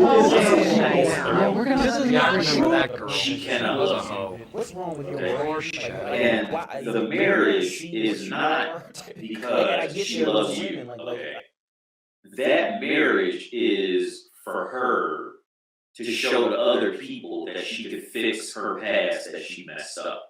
Yeah, we're gonna This let is you not bring true. up the girl. She She was a cannot. hoe. What's wrong with your Okay. wife? And Why the marriage is not and I because get she there with loves the you. women, Okay. That marriage is for her to show to other people that she could fix her past that she messed up.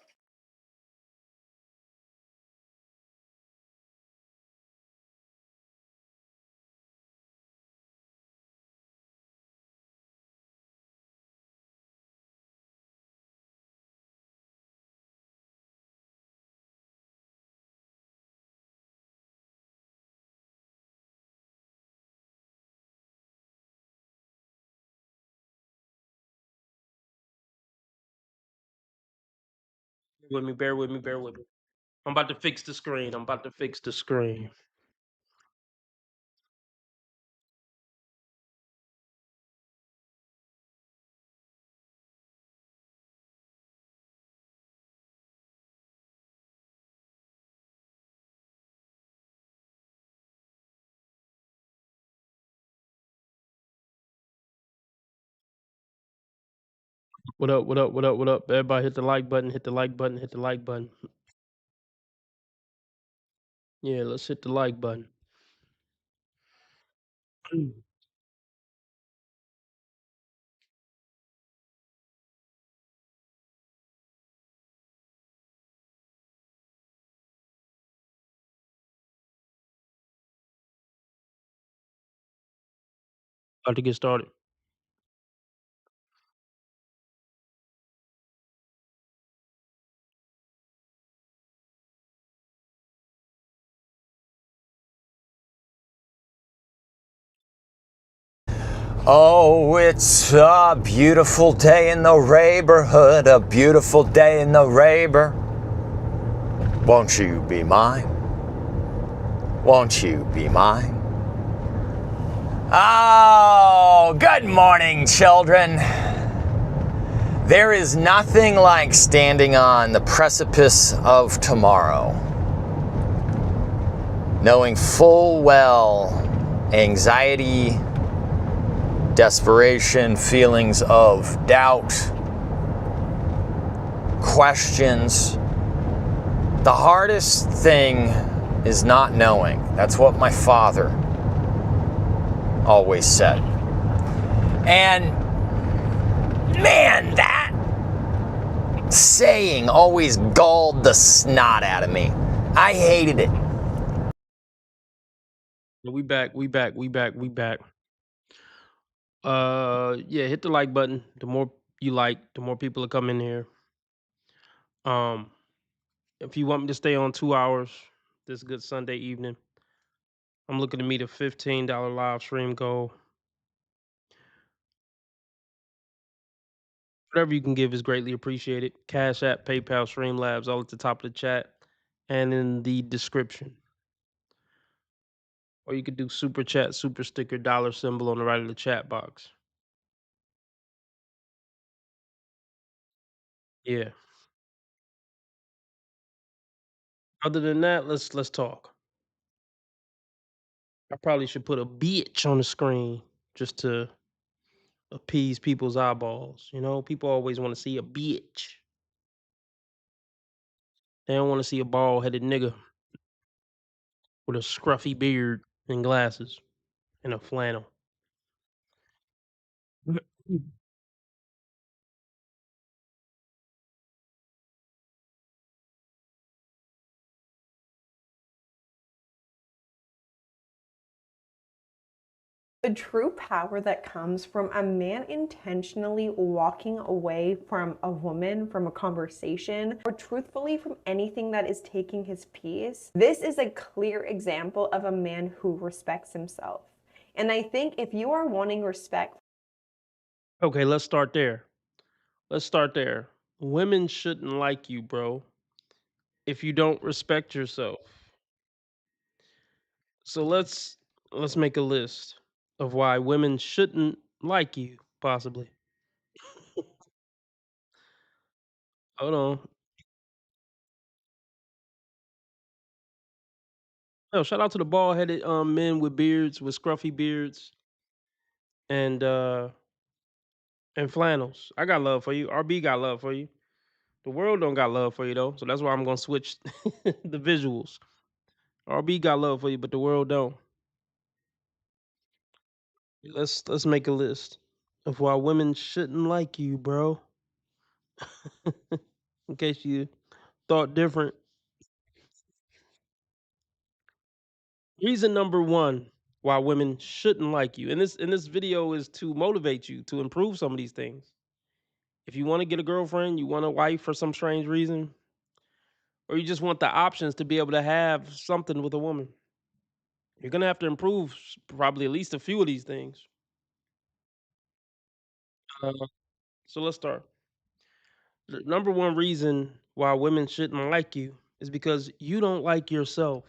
With me, bear with me, bear with me. I'm about to fix the screen. I'm about to fix the screen. What up? What up? What up? What up? Everybody hit the like button. Hit the like button. Hit the like button. Yeah, let's hit the like button. About to get started. Oh, it's a beautiful day in the neighborhood, a beautiful day in the neighbor. Won't you be mine? Won't you be mine? Oh, good morning, children. There is nothing like standing on the precipice of tomorrow, knowing full well anxiety, desperation, feelings of doubt, questions. The hardest thing is not knowing. That's what my father always said. And man, that saying always galled the snot out of me. I hated it. We back. We back. We back. We back. Yeah, hit the like button. The more you like, the more people will come in here. Um, if you want me to stay on 2 hours this good Sunday evening, I'm looking to meet a $15 live stream goal. Whatever you can give is greatly appreciated. Cash App, PayPal, Streamlabs, all at the top of the chat and in the description. Or you could do super chat, super sticker, dollar symbol on the right of the chat box. Yeah. Other than that, let's talk. I probably should put a bitch on the screen just to appease people's eyeballs. You know, people always want to see a bitch. They don't want to see a bald headed nigga with a scruffy beard and glasses and a flannel. The true power that comes from a man intentionally walking away from a woman, from a conversation, or truthfully from anything that is taking his peace. This is a clear example of a man who respects himself. And I think if you are wanting respect. Okay, let's start there. Let's start there. Women shouldn't like you, bro, if you don't respect yourself. So let's make a list of why women shouldn't like you, possibly. Hold on. Oh, shout out to the bald headed men with beards, with scruffy beards, and and flannels. I got love for you. RB got love for you. The world don't got love for you though, so that's why I'm gonna switch the visuals. RB got love for you, but the world don't. Let's make a list of why women shouldn't like you, bro. In case you thought different. Reason number one why women shouldn't like you. And this video is to motivate you to improve some of these things. If you want to get a girlfriend, you want a wife for some strange reason, or you just want the options to be able to have something with a woman, you're gonna have to improve probably at least a few of these things. Uh, so let's start. The number one reason why women shouldn't like you is because you don't like yourself.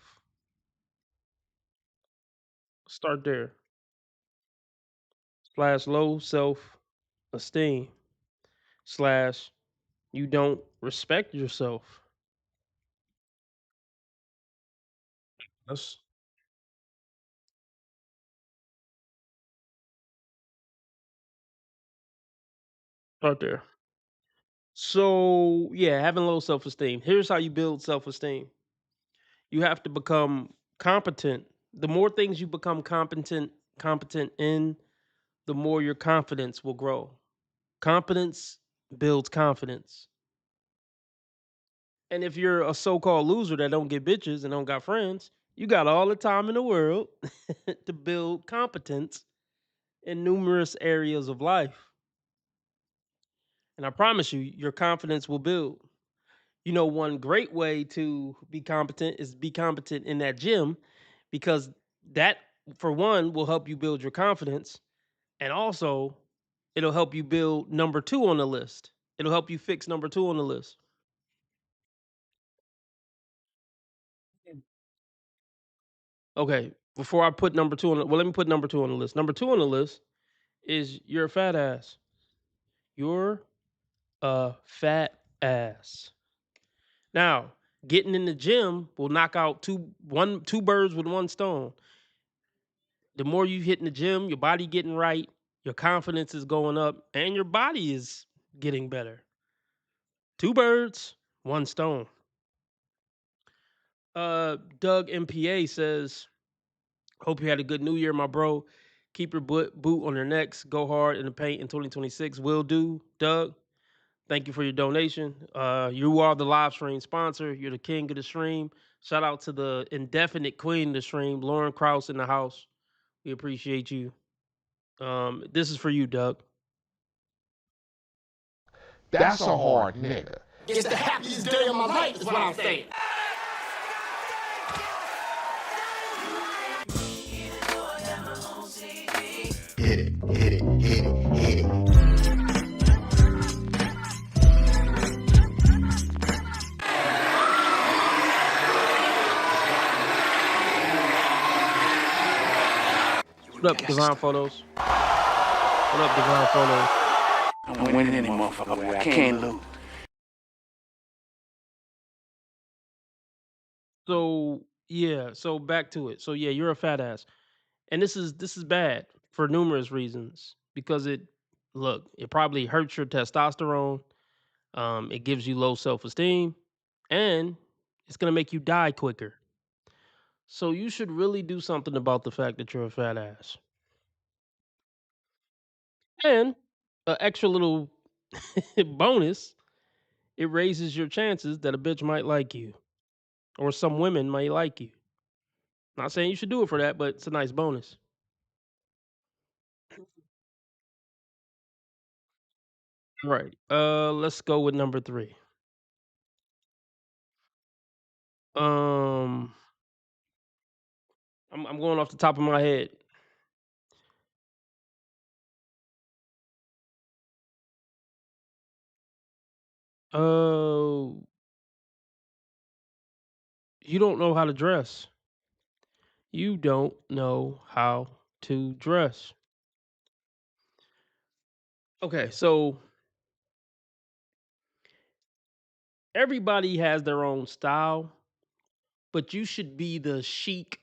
Start there. Slash low self esteem. Slash you don't respect yourself. Let's start there. So yeah, having low self esteem. Here's how you build self esteem. You have to become competent. The more things you become competent in, the more your confidence will grow. Confidence builds confidence. And if you're a so-called loser that don't get bitches and don't got friends, you got all the time in the world to build competence in numerous areas of life. And I promise you, your confidence will build. You know, one great way to be competent is be competent in that gym, because that, for one, will help you build your confidence. And also, it'll help you build number two on the list. It'll help you fix number two on the list. Okay, before I put number two on the, well, let me put number two on the list. Number two on the list is you're a fat ass. You're a fat ass. Now, getting in the gym will knock out two birds with one stone. The more you hit in the gym, your body getting right, your confidence is going up, and your body is getting better. Two birds, one stone. Doug MPA says, hope you had a good new year, my bro. Keep your boot on your necks. Go hard in the paint in 2026. Will do, Doug. Thank you for your donation. You are the live stream sponsor. You're the king of the stream. Shout out to the indefinite queen of the stream, Lauren Krause in the house. We appreciate you. This is for you, Doug. That's a hard nigga. It's the happiest day of my life, is what I'm saying. Hit it, hit it, hit it, hit it. What up, Divine Photos? What up, Divine Photos? I'm winning any motherfucker way. I can't lose. So yeah, so back to it. So yeah, you're a fat ass, and this is bad for numerous reasons, because it probably hurts your testosterone. It gives you low self esteem, and it's gonna make you die quicker. So you should really do something about the fact that you're a fat ass. And an extra little bonus, it raises your chances that a bitch might like you, or some women might like you. Not saying you should do it for that, but it's a nice bonus. Right. Let's go with number three. Um, I'm going off the top of my head. Uh, you don't know how to dress. You don't know how to dress. Okay, so everybody has their own style, but you should be the chic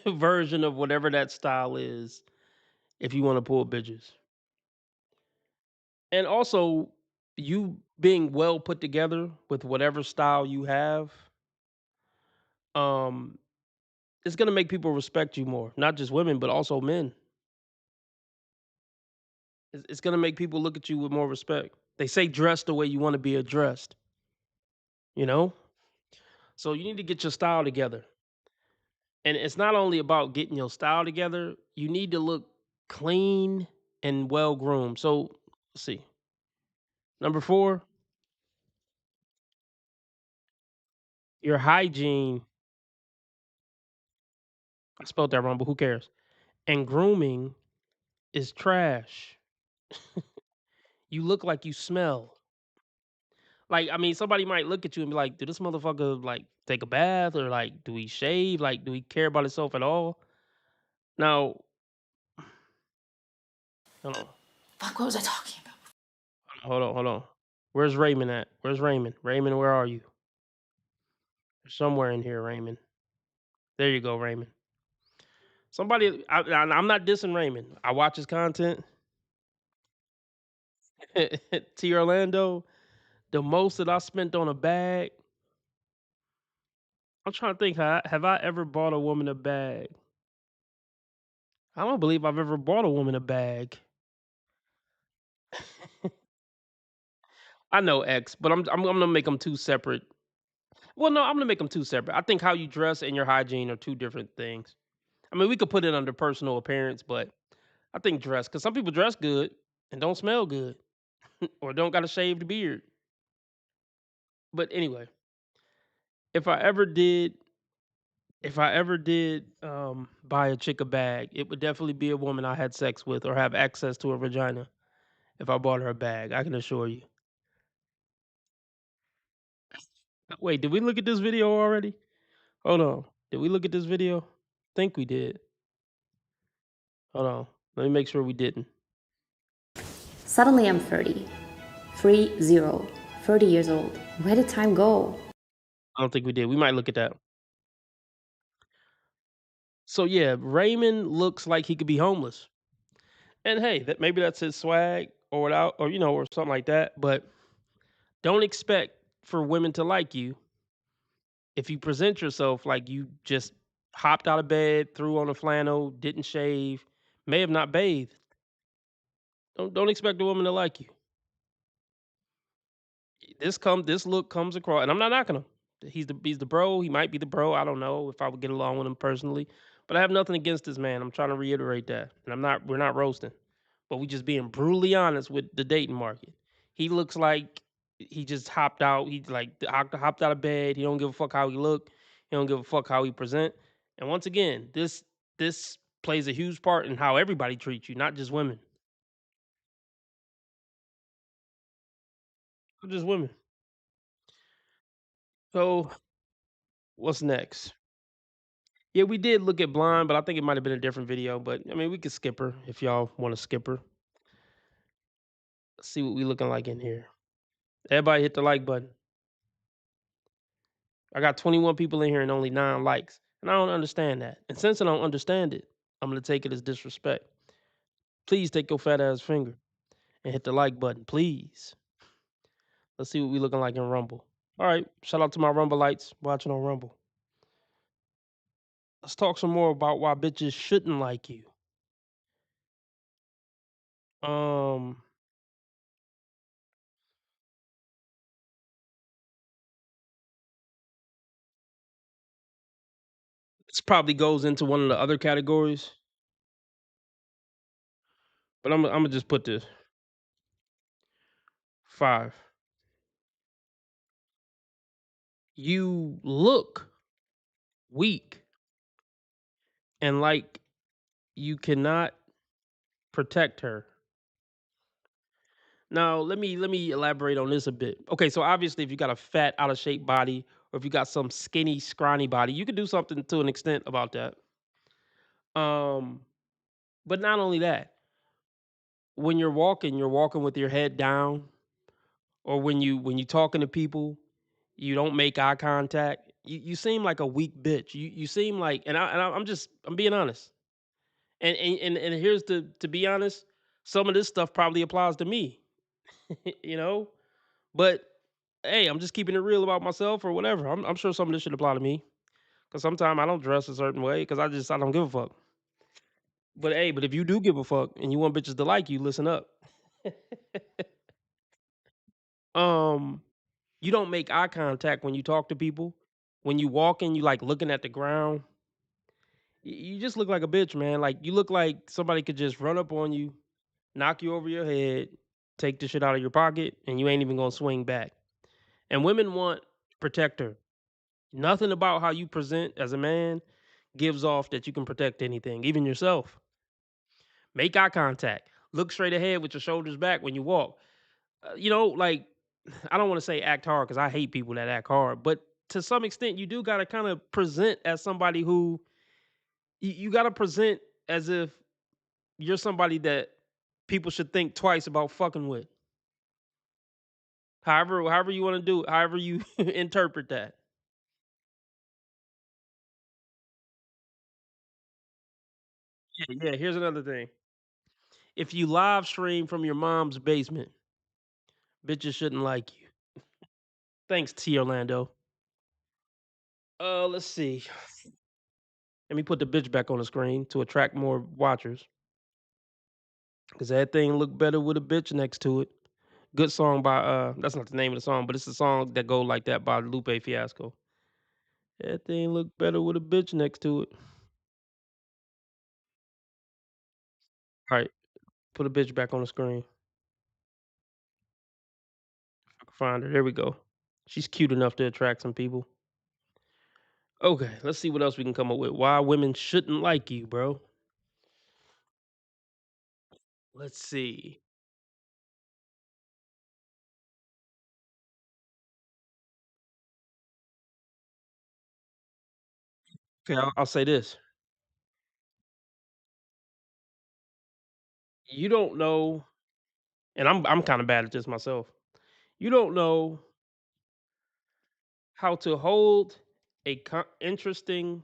version of whatever that style is if you want to pull bitches. And also, you being well put together with whatever style you have, um, it's gonna make people respect you more. Not just women, but also men. It's gonna make people look at you with more respect. They say dress the way you want to be addressed, you know? So you need to get your style together. And it's not only about getting your style together, you need to look clean and well groomed. So let's see. Number 4, your hygiene. I spelled that wrong, but who cares? And grooming is trash. You look like you smell. Like, I mean, somebody might look at you and be like, "Do this motherfucker like take a bath or like do he shave? Like, do he care about himself at all?" Now, hold on, Fuck, what was I talking about? hold on. Where's Raymond at? Where's Raymond? Raymond, where are you? You're somewhere in here, Raymond. There you go, Raymond. Somebody, I'm not dissing Raymond. I watch his content. T Orlando, the most that I spent on a bag. I'm trying to think. Have I ever bought a woman a bag? I don't believe I've ever bought a woman a bag. I know X, but I'm gonna make them two separate. Well, no, I'm gonna make them two separate. I think how you dress and your hygiene are two different things. I mean, we could put it under personal appearance, but I think dress, because some people dress good and don't smell good, or don't got a shaved beard. But anyway, if I ever did, buy a chick a bag, it would definitely be a woman I had sex with or have access to a vagina. If I bought her a bag, I can assure you. Wait, did we look at this video already? Hold on. Did we look at this video? Think we did. Hold on. Let me make sure we didn't. Suddenly I'm 30. 30 years old. Where did time go? I don't think we did. We might look at that. So yeah, Raymond looks like he could be homeless. And hey, that maybe that's his swag or without, or or something like that. But don't expect for women to like you if you present yourself like you just hopped out of bed, threw on a flannel, didn't shave, may have not bathed. Don't expect a woman to like you. This look comes across, and I'm not knocking him. He's the bro. He might be the bro. I don't know if I would get along with him personally, but I have nothing against this man. I'm trying to reiterate that, and we're not roasting, but we just being brutally honest with the dating market. He looks like he just hopped out. He like hopped out of bed. He don't give a fuck how he look. He don't give a fuck how he present. And once again, this plays a huge part in how everybody treats you, not just women. Not just women. So what's next? Yeah, we did look at Blind, but I think it might have been a different video. But I mean, we could skip her if y'all want to skip her. Let's see what we looking like in here. Everybody hit the like button. I got 21 people in here and only 9 likes. And I don't understand that. And since I don't understand it, I'm gonna take it as disrespect. Please take your fat ass finger and hit the like button, please. Let's see what we looking like in Rumble. All right, shout out to my Rumbleites watching on Rumble. Let's talk some more about why bitches shouldn't like you. Um, this probably goes into one of the other categories, but I'm gonna just put this 5. You look weak and like you cannot protect her. Now, let me elaborate on this a bit. Okay, so obviously, if you got a fat, out of shape body, or if you got some skinny, scrawny body, you can do something to an extent about that. Um, but not only that, when you're walking with your head down, or when you talking to people, you don't make eye contact. You seem like a weak bitch. You seem like, I'm being honest. And here's to be honest, some of this stuff probably applies to me. you know. But hey, I'm just keeping it real about myself or whatever. I'm sure some of this should apply to me because sometimes I don't dress a certain way because I don't give a fuck. But hey, but if you do give a fuck and you want bitches to like you, listen up. um, you don't make eye contact when you talk to people. When you walk in, you like looking at the ground. You just look like a bitch, man. Like you look like somebody could just run up on you, knock you over your head, take the shit out of your pocket, and you ain't even gonna swing back. And women want protector. Nothing about how you present as a man gives off that you can protect anything, even yourself. Make eye contact. Look straight ahead with your shoulders back when you walk. Like I don't want to say act hard because I hate people that act hard, but to some extent, you do got to kind of present as somebody who you got to present as if you're somebody that people should think twice about fucking with. However you want to do it, however you interpret that. Yeah, here's another thing. If you live stream from your mom's basement, bitches shouldn't like you. Thanks, T Orlando. Let's see. Let me put the bitch back on the screen to attract more watchers. Cause that thing look better with a bitch next to it. Good song by that's not the name of the song, but it's a song that go like that by Lupe Fiasco. That thing look better with a bitch next to it. All right, put a bitch back on the screen. I can find her. There we go. She's cute enough to attract some people. Okay, let's see what else we can come up with. Why women shouldn't like you, bro. Let's see. Okay, I'll say this. You don't know, and I'm kind of bad at this myself. You don't know how to hold a interesting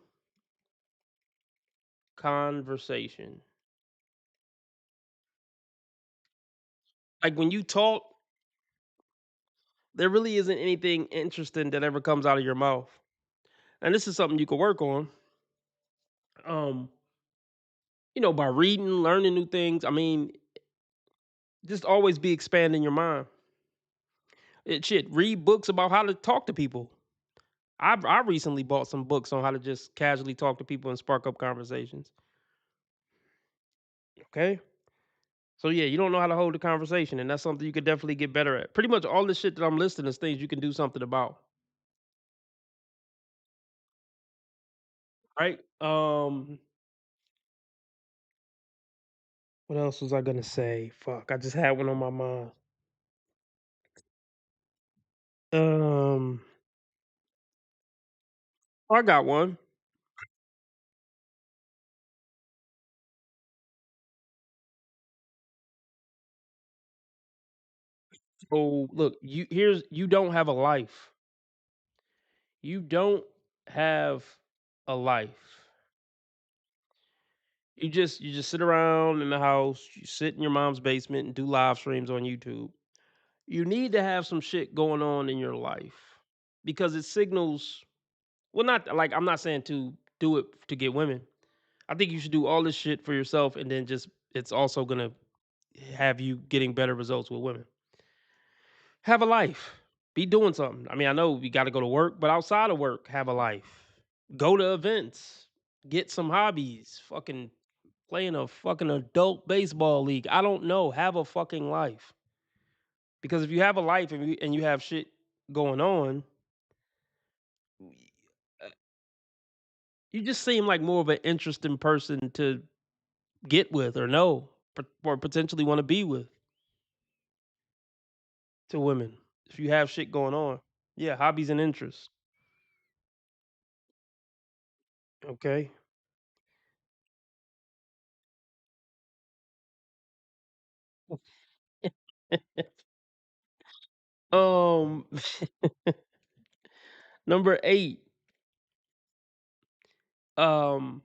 conversation. Like when you talk, there really isn't anything interesting that ever comes out of your mouth. And this is something you can work on. Um, by reading, learning new things. I mean, just always be expanding your mind. Read books about how to talk to people. I recently bought some books on how to just casually talk to people and spark up conversations. Okay? So yeah, you don't know how to hold a conversation, and that's something you could definitely get better at. Pretty much all the shit that I'm listing is things you can do something about. Right? What else was I gonna say? Fuck, I just had one on my mind. Um, I got one. So look, you don't have a life. You don't have a life. You just sit around in the house, you sit in your mom's basement and do live streams on YouTube. You need to have some shit going on in your life because it signals, well, not like I'm not saying to do it to get women. I think you should do all this shit for yourself and then just it's also going to have you getting better results with women. Have a life. Be doing something. I mean, I know we got to go to work, but outside of work, have a life. Go to events. Get some hobbies. Fucking play in a fucking adult baseball league. I don't know. Have a fucking life. Because if you have a life and you have shit going on, uh, you just seem like more of an interesting person to get with or know or potentially want to be with to women. If you have shit going on. Yeah, hobbies and interests. Okay. um Number 8. Um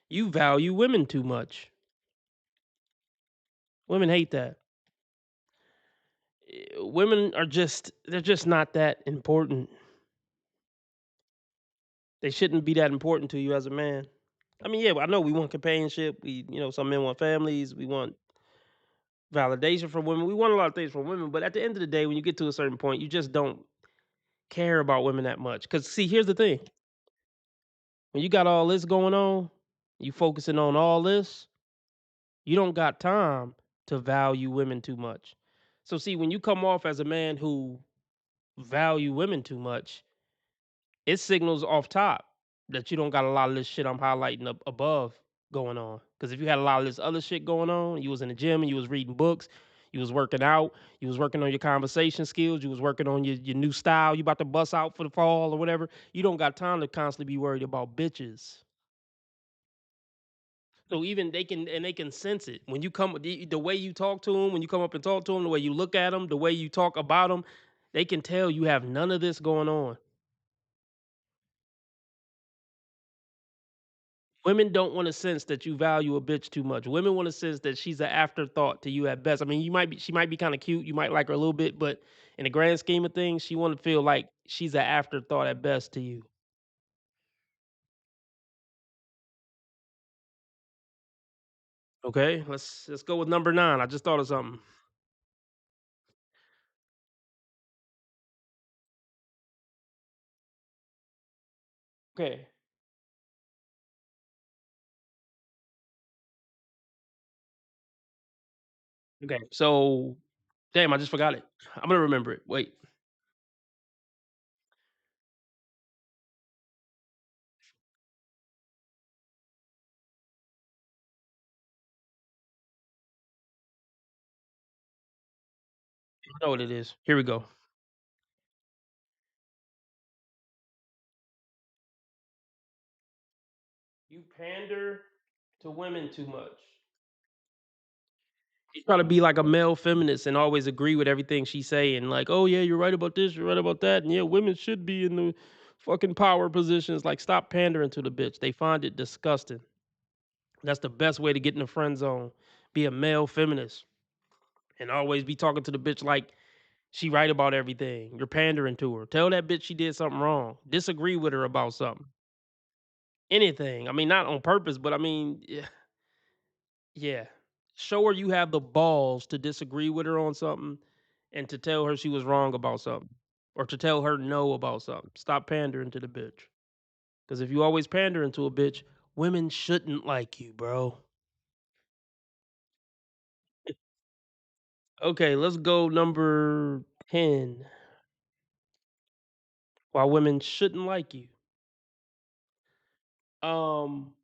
you value women too much. Women hate that. women are they're just not that important. They shouldn't be that important to you as a man. I mean, yeah, I know we want companionship. Some men want families. We want validation from women. We want a lot of things from women. But at the end of the day, when you get to a certain point, you just don't care about women that much. Because, see, here's the thing: when you got all this going on, you focusing on all this, you don't got time to value women too much. So, see, when you come off as a man who value women too much, it signals off top that you don't got a lot of this shit I'm highlighting up above going on. Because if you had a lot of this other shit going on, you was in the gym and you was reading books, you was working out, you was working on your conversation skills, you was working on your new style, you about to bust out for the fall or whatever, you don't got time to constantly be worried about bitches. So even they can sense it when you come the way you talk to them, when you come up and talk to them, the way you look at them, the way you talk about them, they can tell you have none of this going on. Women don't want to sense that you value a bitch too much. Women want to sense that she's an afterthought to you at best. I mean, she might be kind of cute, you might like her a little bit, but in the grand scheme of things, she want to feel like she's an afterthought at best to you. Okay, let's go with number 9. I just thought of something. Okay, okay. So, damn, I just forgot it. I'm gonna remember it. Wait. I know what it is. Here we go. You pander to women too much. You try to be like a male feminist and always agree with everything she's saying. Like, oh yeah, you're right about this, you're right about that, and yeah, women should be in the fucking power positions. Like, stop pandering to the bitch. They find it disgusting. That's the best way to get in the friend zone. Be a male feminist and always be talking to the bitch like she right about everything. You're pandering to her. Tell that bitch she did something wrong. Disagree with her about something. Anything. I mean, not on purpose, but I mean, yeah. Yeah. Show her you have the balls to disagree with her on something and to tell her she was wrong about something or to tell her no about something. Stop pandering to the bitch. Because if you always pandering to a bitch, women shouldn't like you, bro. Okay, let's go number 10. Why women shouldn't like you. Um,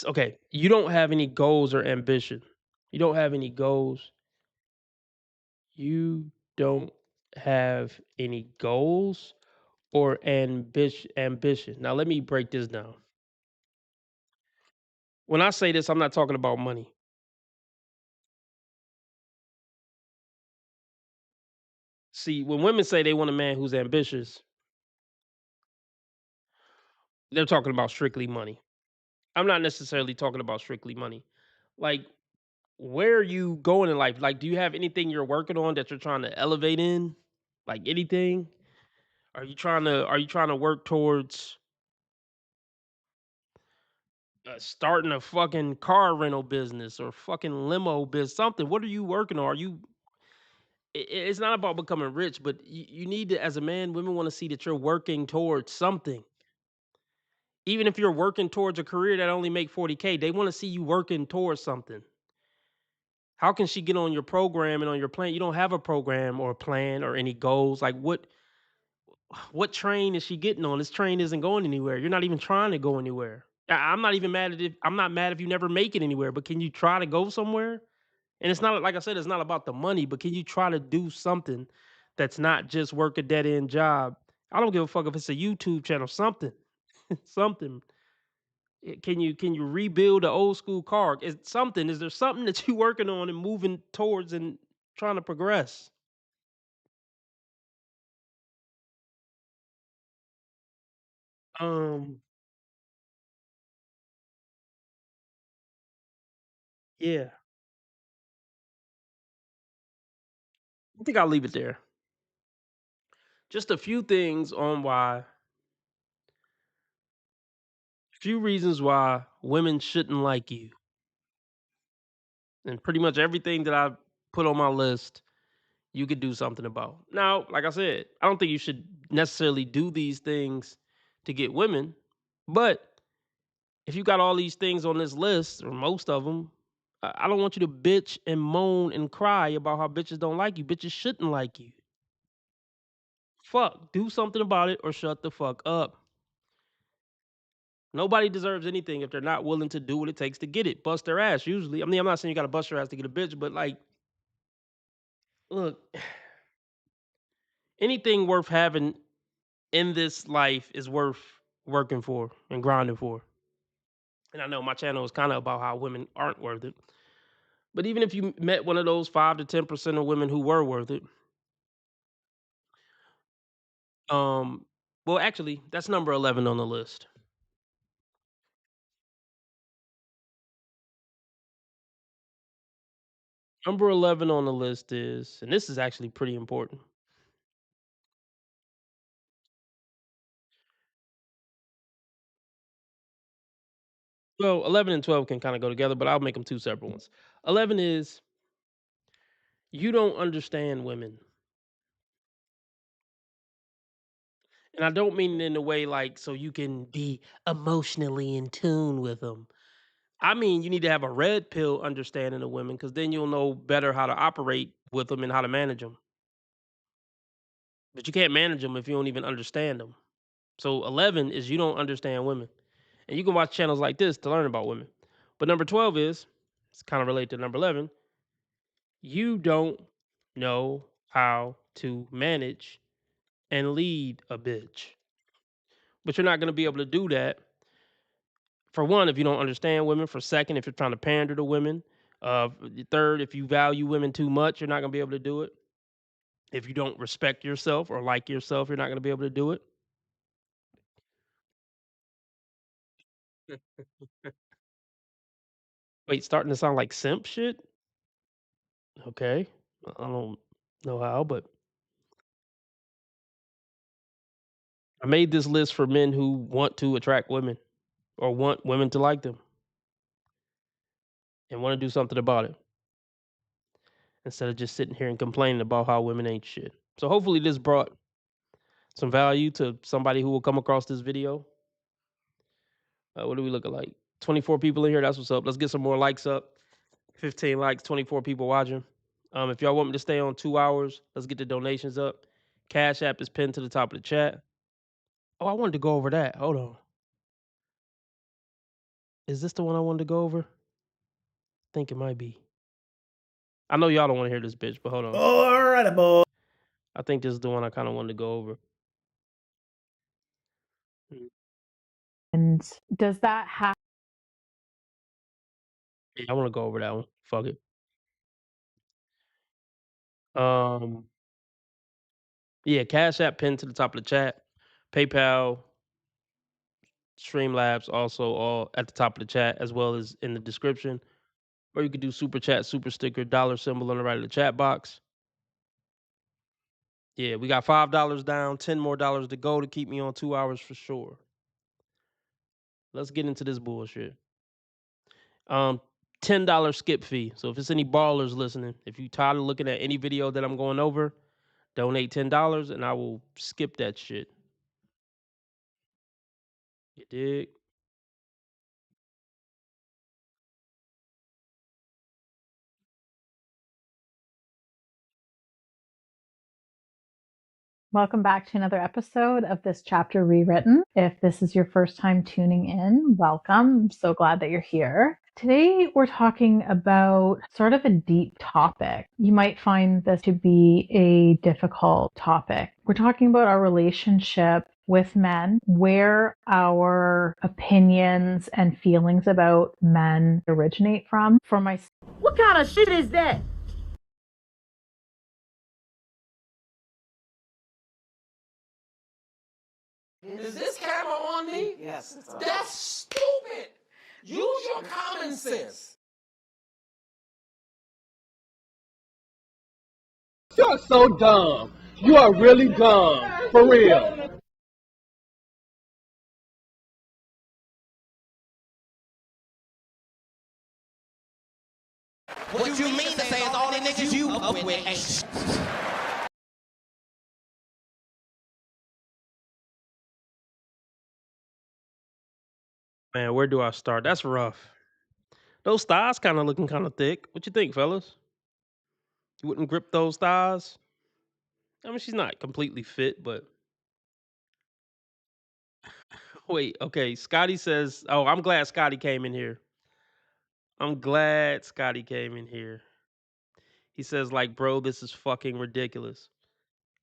okay. You don't have any goals or ambition. You don't have any goals. You don't have any goals or ambition. Now let me break this down. When I say this, I'm not talking about money. See, when women say they want a man who's ambitious, they're talking about strictly money. I'm not necessarily talking about strictly money. Like, where are you going in life? Like, do you have anything you're working on that you're trying to elevate in? Like anything? Are you trying to work towards starting a fucking car rental business or fucking limo business? Something. What are you working on? Are you it's not about becoming rich, but you need to, as a man, women want to see that you're working towards something. Even if you're working towards a career that only make 40K, they want to see you working towards something. How can she get on your program and on your plan? You don't have a program or a plan or any goals. Like, what train is she getting on? This train isn't going anywhere. You're not even trying to go anywhere. I'm not even mad at if I'm not mad if you never make it anywhere, but can you try to go somewhere? And it's not like I said, it's not about the money, but can you try to do something that's not just work a dead end job? I don't give a fuck if it's a YouTube channel, something, something. Can you rebuild an old school car? Is something? Is there something that you working on and moving towards and trying to progress? Um, Yeah. I think I'll leave it there. Just a few things on few reasons why women shouldn't like you. And pretty much everything that I put on my list, you could do something about. Now, like I said, I don't think you should necessarily do these things to get women, but if you got all these things on this list, or most of them, I don't want you to bitch and moan and cry about how bitches don't like you. Bitches shouldn't like you. Fuck, do something about it or shut the fuck up. Nobody deserves anything if they're not willing to do what it takes to get it. Bust their ass, usually. I mean, I'm not saying you gotta bust your ass to get a bitch, but like, look, anything worth having in this life is worth working for and grinding for. And I know my channel is kind of about how women aren't worth it. But even if you met one of those 5 to 10% of women who were worth it, well, actually, that's number 11 on the list. Number 11 on the list is, and this is actually pretty important. Well, 11 and 12 can kind of go together, but I'll make them 2 separate ones. 11 is you don't understand women. And I don't mean it in a way like so you can be emotionally in tune with them. I mean, you need to have a red pill understanding of women because then you'll know better how to operate with them and how to manage them. But you can't manage them if you don't even understand them. So 11 is you don't understand women. And you can watch channels like this to learn about women. But number 12 is, it's kind of related to number 11, you don't know how to manage and lead a bitch. But you're not going to be able to do that. For one, if you don't understand women. For second, if you're trying to pander to women. Third, if you value women too much, you're not going to be able to do it. If you don't respect yourself or like yourself, you're not going to be able to do it. Wait, starting to sound like simp shit? Okay. I don't know how, but I made this list for men who want to attract women or want women to like them and want to do something about it instead of just sitting here and complaining about how women ain't shit. So hopefully this brought some value to somebody who will come across this video. What do we look like? 24 people in here. That's what's up. Let's get some more likes up. 15 likes, 24 people watching. If y'all want me to stay on 2 hours, let's get the donations up. Cash App is pinned to the top of the chat. Oh, I wanted to go over that. Hold on. Is this the one I wanted to go over? I think it might be. I know y'all don't want to hear this bitch, but hold on. All right, boy. I think this is the one I kind of wanted to go over. And does that have? Yeah, I want to go over that one. Fuck it. Yeah, Cash App pinned to the top of the chat. PayPal, Streamlabs also all at the top of the chat as well as in the description. Or you could do super chat, super sticker, dollar symbol on the right of the chat box. Yeah, we got $5 down, 10 more dollars to go to keep me on 2 hours for sure. Let's get into this bullshit. $10 skip fee. So if it's any ballers listening, if you tired of looking at any video that I'm going over, donate $10 and I will skip that shit. You dig? Welcome back to another episode of This Chapter Rewritten. If this is your first time tuning in, welcome. I'm so glad that you're here. Today, we're talking about sort of a deep topic. You might find this to be a difficult topic. We're talking about our relationship with men, where our opinions and feelings about men originate from. For my What kind of shit is that? Is this camera on me? Yes. That's stupid. Use your common sense. You're so dumb. You are really dumb. For real. What you mean to say is all the niggas you up with ain't Man, where do I start? That's rough. Those thighs kind of looking kind of thick. What you think, fellas? You wouldn't grip those thighs? I mean, she's not completely fit, but wait. Okay, Scotty says, "Oh, I'm glad Scotty came in here. I'm glad Scotty came in here." He says, "Like, bro, this is fucking ridiculous."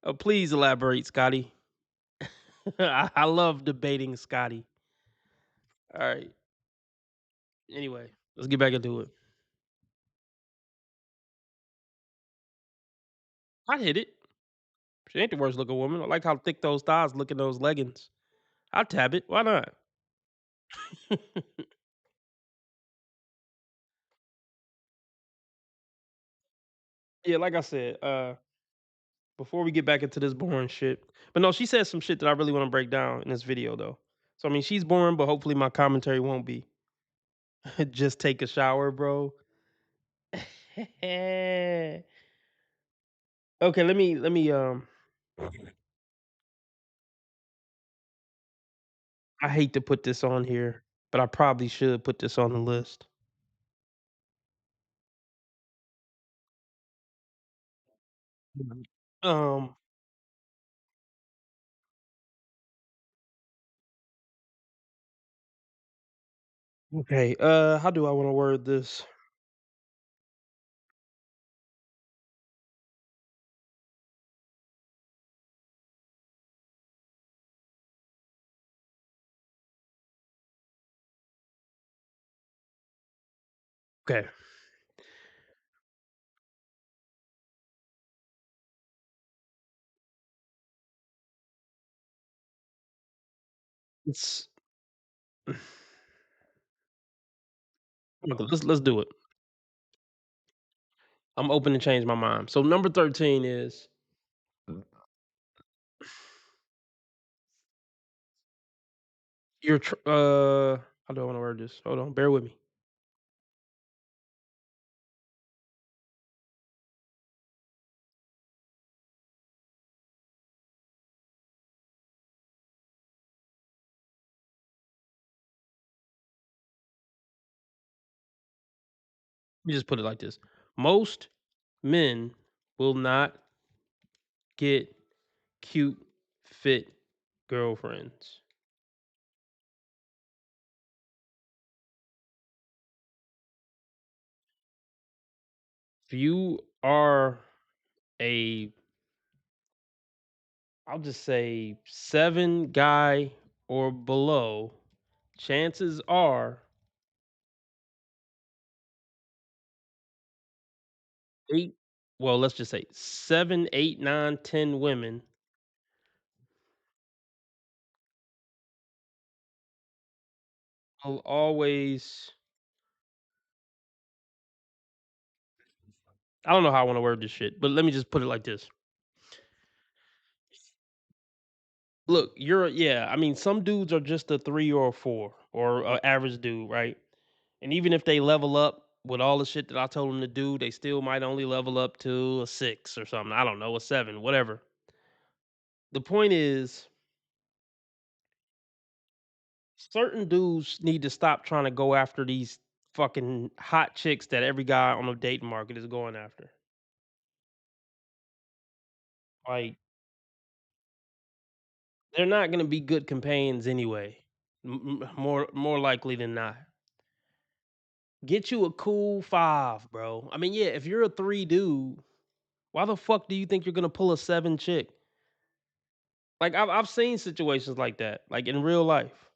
Oh, please elaborate, Scotty. I love debating Scotty. All right. Anyway, let's get back into it. I hit it. She ain't the worst looking woman. I like how thick those thighs look in those leggings. I'll tab it. Why not? Yeah, like I said, before we get back into this boring shit. But no, she said some shit that I really want to break down in this video though. So I mean she's boring, but hopefully my commentary won't be. Just take a shower, bro. Okay, let me I hate to put this on here, but I probably should put this on the list. Um okay, how do I want to word this? Okay. It's okay, let's do it. I'm open to change my mind. So number 13 is how do I want to word this? Hold on, bear with me. Let me just put it like this. Most men will not get cute, fit girlfriends. If you are a, I'll just say 7 guy or below, chances are 8, well, let's just say 7, 8, 9, 10 women will always, I don't know how I want to word this shit, but let me just put it like this. Look, I mean, some dudes are just a 3 or a 4 or a average dude, right? And even if they level up with all the shit that I told them to do, they still might only level up to a 6 or something. I don't know, a 7, whatever. The point is, certain dudes need to stop trying to go after these fucking hot chicks that every guy on the dating market is going after. Like, they're not gonna be good companions anyway. More likely than not. Get you a cool 5, bro. I mean, yeah, if you're a 3 dude, why the fuck do you think you're gonna pull a 7 chick? Like I've seen situations like that, like in real life,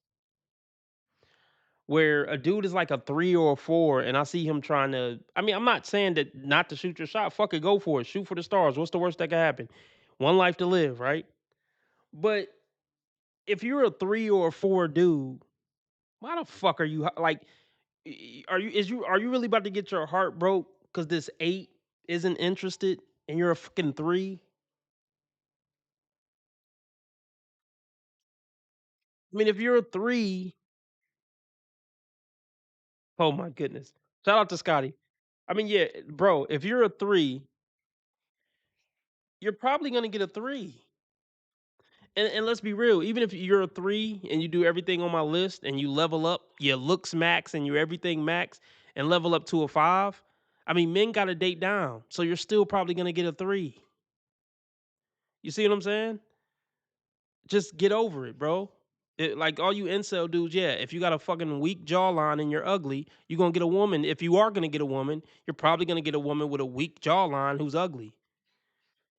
where a dude is like a 3 or a 4, and I see him trying to. I mean, I'm not saying that not to shoot your shot. Fuck it, go for it. Shoot for the stars. What's the worst that could happen? One life to live, right? But if you're a 3 or a 4 dude, why the fuck are you like? Are you really about to get your heart broke because this 8 isn't interested and you're a fucking 3. I mean, if you're a 3, oh my goodness. Shout out to Scotty. I mean, yeah, bro, if you're a 3, you're probably gonna get a 3. And let's be real, even if you're a 3 and you do everything on my list and you level up, your looks max and your everything max and level up to a 5, I mean, men got to date down. So you're still probably gonna get a 3. You see what I'm saying? Just get over it, bro. Like all you incel dudes, yeah. If you got a fucking weak jawline and you're ugly, you're gonna get a woman. If you are gonna get a woman, you're probably gonna get a woman with a weak jawline who's ugly.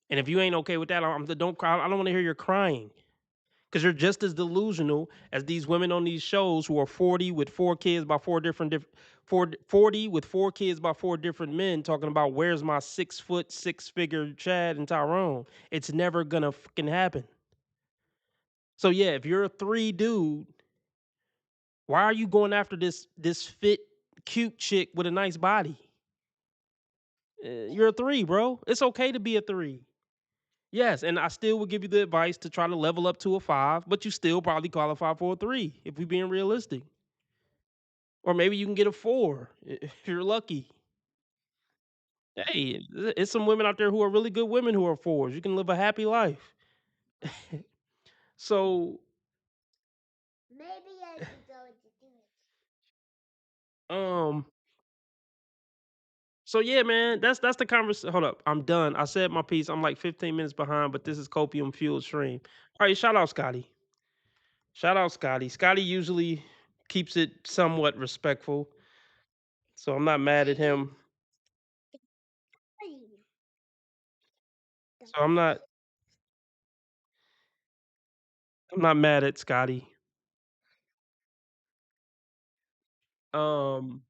And if you ain't okay with that, don't cry. I don't want to hear your crying because you're just as delusional as these women on these shows who are 40 with 4 kids by 40 with 4 kids by 4 different men talking about where's my 6 foot 6-figure Chad and Tyrone. It's never gonna fucking happen. So yeah, if you're a 3 dude, why are you going after this fit, cute chick with a nice body? You're a 3, bro. It's okay to be a 3. Yes, and I still would give you the advice to try to level up to a 5, but you still probably qualify for a 3 if we're being realistic. Or maybe you can get a 4 if you're lucky. Hey, it's some women out there who are really good women who are 4s. You can live a happy life. So, um, so yeah, man, that's the conversation. Hold up, I'm done. I said my piece. I'm like 15 minutes behind, but this is copium fueled stream. All right, shout out Scotty. Shout out Scotty. Scotty usually keeps it somewhat respectful, so I'm not mad at him. So I'm not mad at Scotty. Um,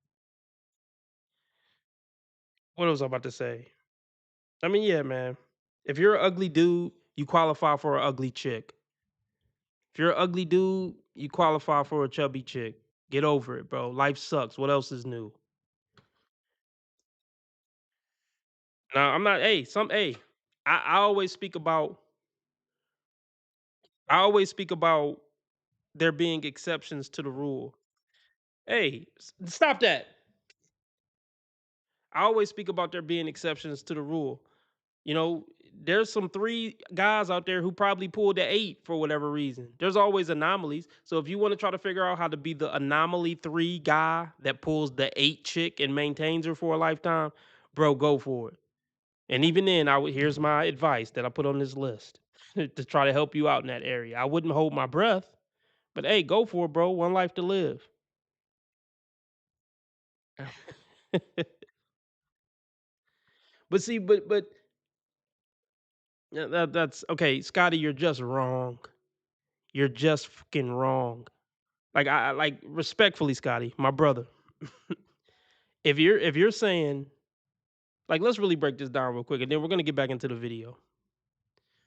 what was I about to say? I mean, yeah, man. If you're an ugly dude, you qualify for an ugly chick. If you're an ugly dude, you qualify for a chubby chick. Get over it, bro. Life sucks. What else is new? Now, I'm not. Hey, I always speak about. I always speak about there being exceptions to the rule. Hey, stop that. I always speak about there being exceptions to the rule. You know, there's some 3 guys out there who probably pulled the 8 for whatever reason. There's always anomalies. So if you want to try to figure out how to be the anomaly 3 guy that pulls the 8 chick and maintains her for a lifetime, bro, go for it. And even then, here's my advice that I put on this list to try to help you out in that area. I wouldn't hold my breath, but hey, go for it, bro. One life to live. But see, but yeah, that's okay, Scotty. You're just wrong. You're just fucking wrong. Like I like respectfully, Scotty, my brother. If you're saying like, let's really break this down real quick, and then we're gonna get back into the video.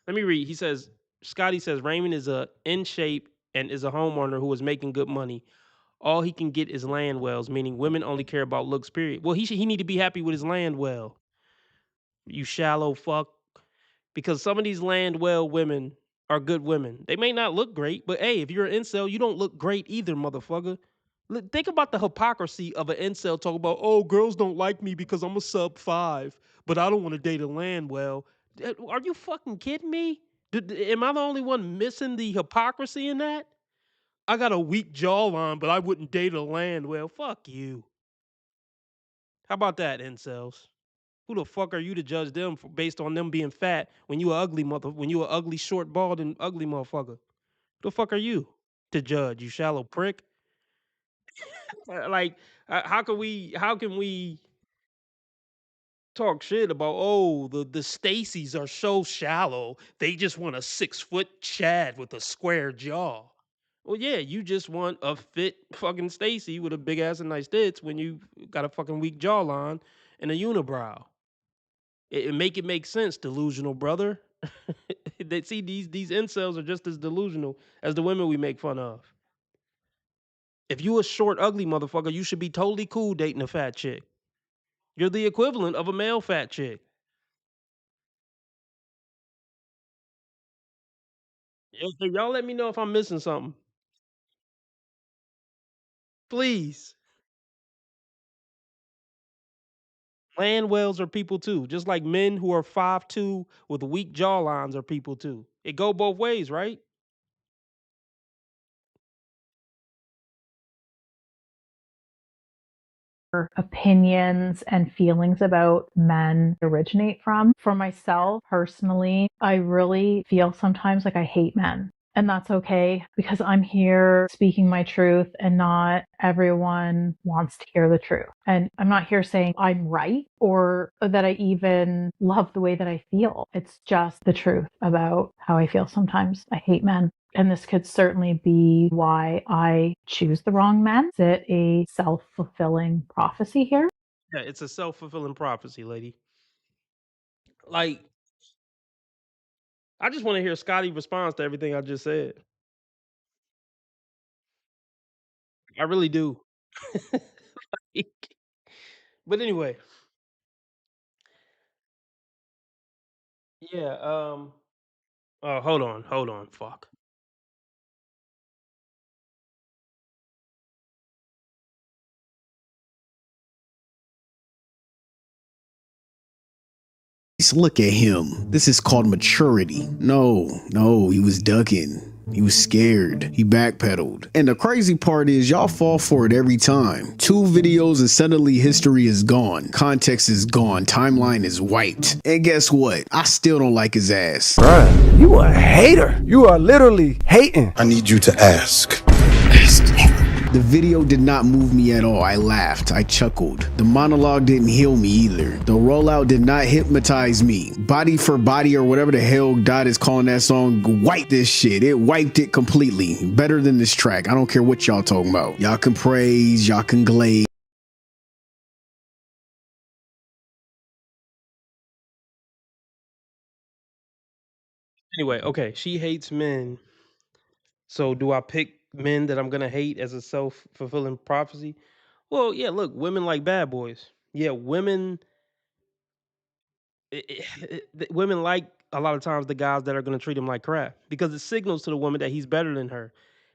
Let me read. He says, Scotty says Raymond is in shape and is a homeowner who is making good money. All he can get is land wells, meaning women only care about looks. Period. Well, he need to be happy with his land well. You shallow fuck. Because some of these land well women are good women. They may not look great, but hey, if you're an incel, you don't look great either, motherfucker. Think about the hypocrisy of an incel talking about, oh, girls don't like me because I'm a sub 5, but I don't want to date a land well. Are you fucking kidding me? Am I the only one missing the hypocrisy in that? I got a weak jawline, but I wouldn't date a land well. Fuck you. How about that, incels? Who the fuck are you to judge them based on them being fat when you a ugly, short, bald, and ugly motherfucker? Who the fuck are you to judge, you shallow prick? Like, how can we talk shit about, oh, the Stacys are so shallow, they just want a 6-foot Chad with a square jaw. Well, yeah, you just want a fit fucking Stacy with a big ass and nice tits when you got a fucking weak jawline and a unibrow. It make sense, delusional brother. They see these incels are just as delusional as the women we make fun of. If you a short, ugly motherfucker, you should be totally cool dating a fat chick. You're the equivalent of a male fat chick. Hey, y'all let me know if I'm missing something. Please. Land whales are people too, just like men who are 5'2" with weak jawlines are people too. It go both ways, right? Opinions and feelings about men originate from. For myself personally, I really feel sometimes like I hate men. And that's okay because I'm here speaking my truth and not everyone wants to hear the truth. And I'm not here saying I'm right or that I even love the way that I feel. It's just the truth about how I feel sometimes. I hate men. And this could certainly be why I choose the wrong men. Is it a self-fulfilling prophecy here? Yeah, it's a self-fulfilling prophecy, lady. Like, I just want to hear Scotty response to everything I just said. I really do. But anyway, yeah. Oh, hold on. Fuck. Look at him. This is called maturity. No, he was ducking. He was scared. He backpedaled. And the crazy part is y'all fall for it every time. 2 videos and suddenly history is gone. Context is gone. Timeline is wiped. And guess what? I still don't like his ass. Bruh, you a hater. You are literally hating. I need you to ask. The video did not move me at all. I laughed. I chuckled. The monologue didn't heal me either. The rollout did not hypnotize me. Body for Body or whatever the hell God is calling that song wiped this shit. It wiped it completely. Better than this track. I don't care what y'all talking about. Y'all can praise. Y'all can glaze. Anyway, okay. She hates men. So do I pick men that I'm gonna hate as a self-fulfilling prophecy? Well, yeah. Look, women like bad boys. Yeah, women. Women like a lot of times the guys that are gonna treat him like crap because it signals to the woman that he's better than her.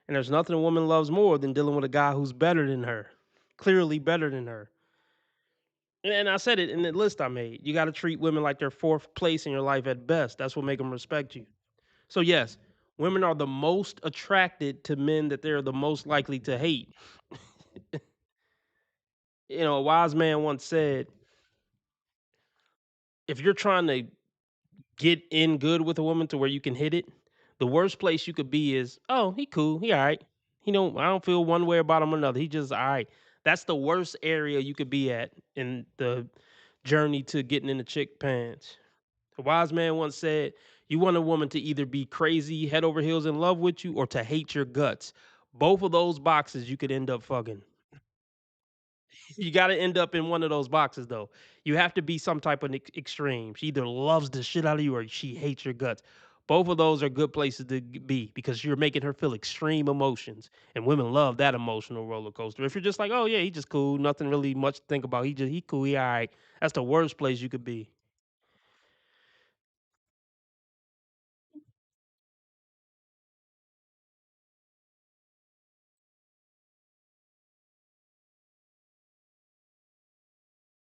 And there's nothing a woman loves more than dealing with a guy who's better than her, clearly better than her. And I said it in the list I made. You got to treat women like they're fourth place in your life at best. That's what make them respect you. So yes, women are the most attracted to men that they're the most likely to hate. A wise man once said, if you're trying to get in good with a woman to where you can hit it, the worst place you could be is, oh, he cool, he all right. I don't feel one way about him or another. He just all right. That's the worst area you could be at in the journey to getting in the chick pants. A wise man once said, you want a woman to either be crazy, head over heels in love with you, or to hate your guts. Both of those boxes you could end up fucking. You got to end up in one of those boxes, though. You have to be some type of extreme. She either loves the shit out of you or she hates your guts. Both of those are good places to be because you're making her feel extreme emotions, and women love that emotional roller coaster. If you're just like, oh yeah, he just cool, nothing really much to think about. He cool, he all right. That's the worst place you could be.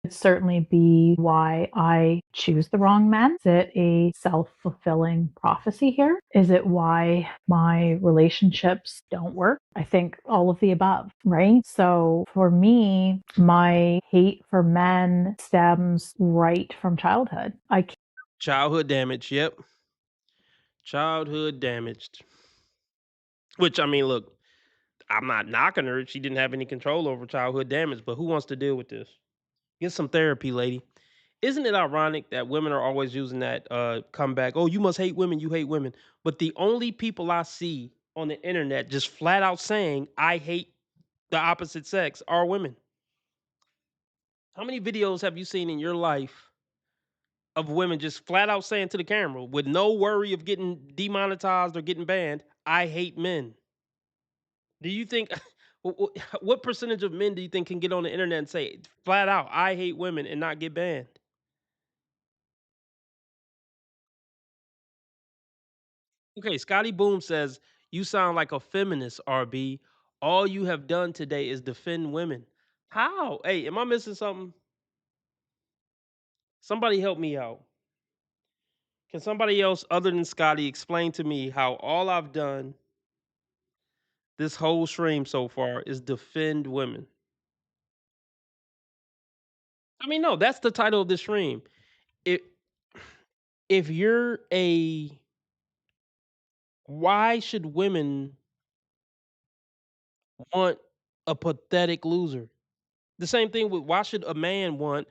Could certainly be why I choose the wrong men. Is it a self-fulfilling prophecy here? Is it why my relationships don't work? I think all of the above, right? So for me, my hate for men stems right from childhood. Childhood damage, yep. Childhood damaged. Which I mean, look, I'm not knocking her. She didn't have any control over childhood damage, but who wants to deal with this? Get some therapy, lady. Isn't it ironic that women are always using that comeback? Oh, you must hate women. You hate women. But the only people I see on the internet just flat out saying I hate the opposite sex are women. How many videos have you seen in your life of women just flat out saying to the camera with no worry of getting demonetized or getting banned, I hate men? Do you think what percentage of men do you think can get on the internet and say flat out, I hate women and not get banned? Okay, Scotty Boom says, "You sound like a feminist, RB. All you have done today is defend women. How? Hey, am I missing something? Somebody help me out. Can somebody else other than Scotty explain to me how all I've done this whole stream so far is defend women?" I mean, no, that's the title of the stream. It if you're a why should women want a pathetic loser? The same thing with why should a man want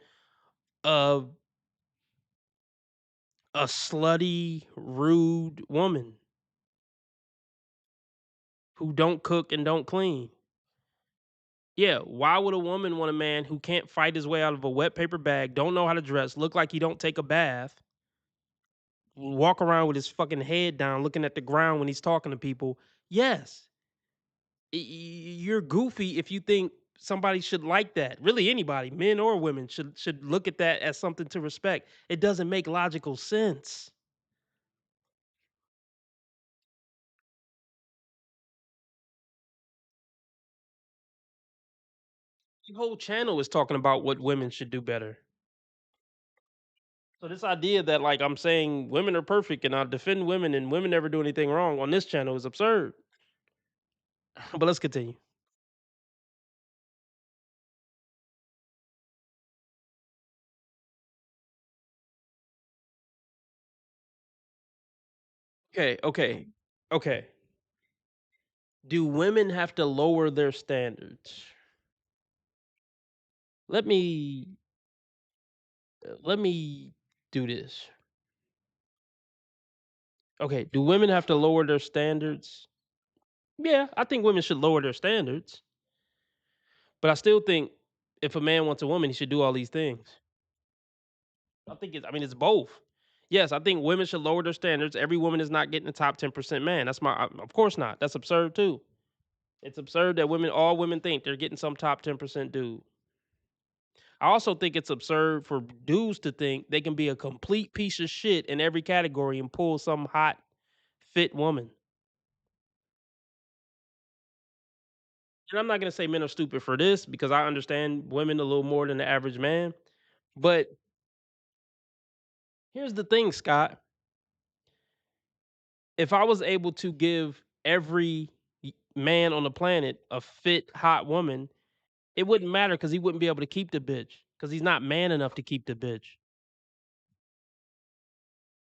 a slutty, rude woman who don't cook and don't clean? Yeah, why would a woman want a man who can't fight his way out of a wet paper bag, don't know how to dress, look like he don't take a bath, walk around with his fucking head down, looking at the ground when he's talking to people? Yes, you're goofy if you think somebody should like that. Really, anybody, men or women, should look at that as something to respect. It doesn't make logical sense. The whole channel is talking about what women should do better. So this idea that like I'm saying women are perfect and I defend women and women never do anything wrong on this channel is absurd. But let's continue. Okay. Do women have to lower their standards? Let me do this. Okay, do women have to lower their standards? Yeah, I think women should lower their standards. But I still think if a man wants a woman, he should do all these things. I mean it's both. Yes, I think women should lower their standards. Every woman is not getting the top 10% man. Of course not. That's absurd too. It's absurd that all women think they're getting some top 10% dude. I also think it's absurd for dudes to think they can be a complete piece of shit in every category and pull some hot, fit woman. And I'm not gonna say men are stupid for this because I understand women a little more than the average man. But here's the thing, Scott. If I was able to give every man on the planet a fit, hot woman, it wouldn't matter because he wouldn't be able to keep the bitch because he's not man enough to keep the bitch.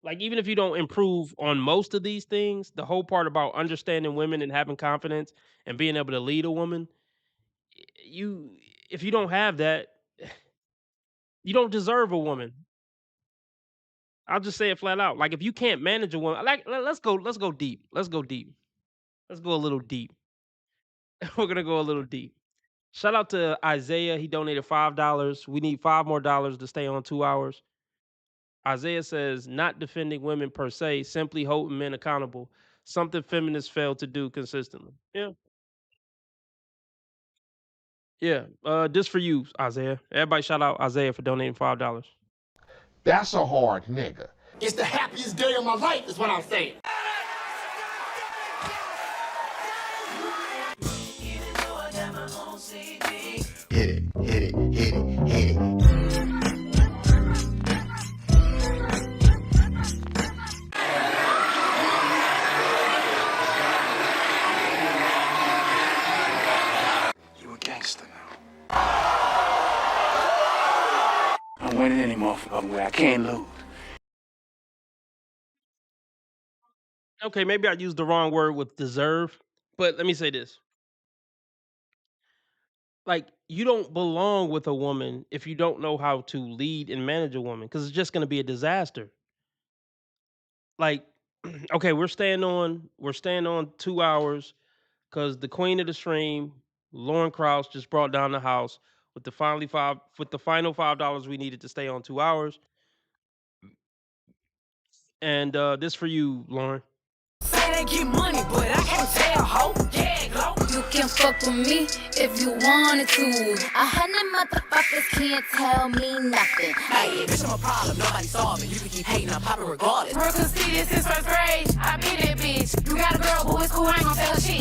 Like, even if you don't improve on most of these things, the whole part about understanding women and having confidence and being able to lead a woman, if you don't have that, you don't deserve a woman. I'll just say it flat out. Like, if you can't manage a woman, like let's go deep. Let's go deep. Let's go a little deep. We're gonna go a little deep. Shout out to Isaiah. He donated $5. We need $5 more to stay on 2 hours. Isaiah says, not defending women per se, simply holding men accountable. Something feminists fail to do consistently. Yeah. This for you, Isaiah. Everybody shout out Isaiah for donating $5. That's a hard nigga. It's the happiest day of my life, is what I'm saying. Hit it, hit it, hit it, hit it. You a gangster now. I'm winning any motherfucking way. I can't lose. Okay, maybe I used the wrong word with deserve, but let me say this. Like, you don't belong with a woman if you don't know how to lead and manage a woman, because it's just going to be a disaster. Like, okay, we're staying on 2 hours because the queen of the stream, Lauren Krause, just brought down the house with the final $5 we needed to stay on 2 hours. And this for you, Lauren. Say they get money, but I can't say a hoe. Yeah, go. You can fuck with me if you wanted to. 100 motherfuckers can't tell me nothing. Hey, bitch, I'm a problem. Nobody solving. You can keep hating, I'm popping regardless. Bro, can see this is first grade. I beat it,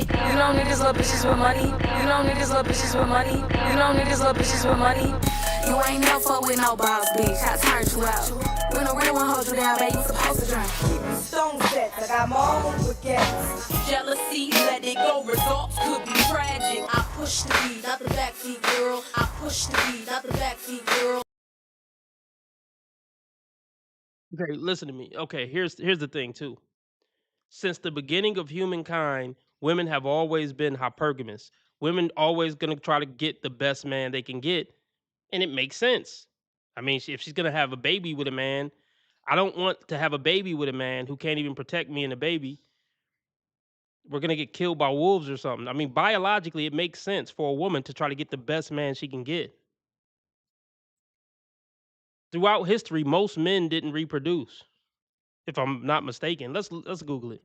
You know niggas love bitches with money. You know niggas love bitches with money. You know niggas love bitches with money. You ain't never fuck with no boss bitch. I turn you out. When a real one hold you down, baby, you supposed to drink. Stone sets, I got my own baguettes. Jealousy, let it go. Results could be tragic. I push the beat, not the backseat girl. I push the beat, not the backseat girl. Okay, listen to me. Okay, here's the thing too. Since the beginning of humankind, women have always been hypergamous. Women always gonna try to get the best man they can get, and it makes sense. I mean, if she's gonna have a baby with a man, I don't want to have a baby with a man who can't even protect me and the baby. We're gonna get killed by wolves or something. I mean, biologically, it makes sense for a woman to try to get the best man she can get. Throughout history, most men didn't reproduce, if I'm not mistaken. Let's Google it.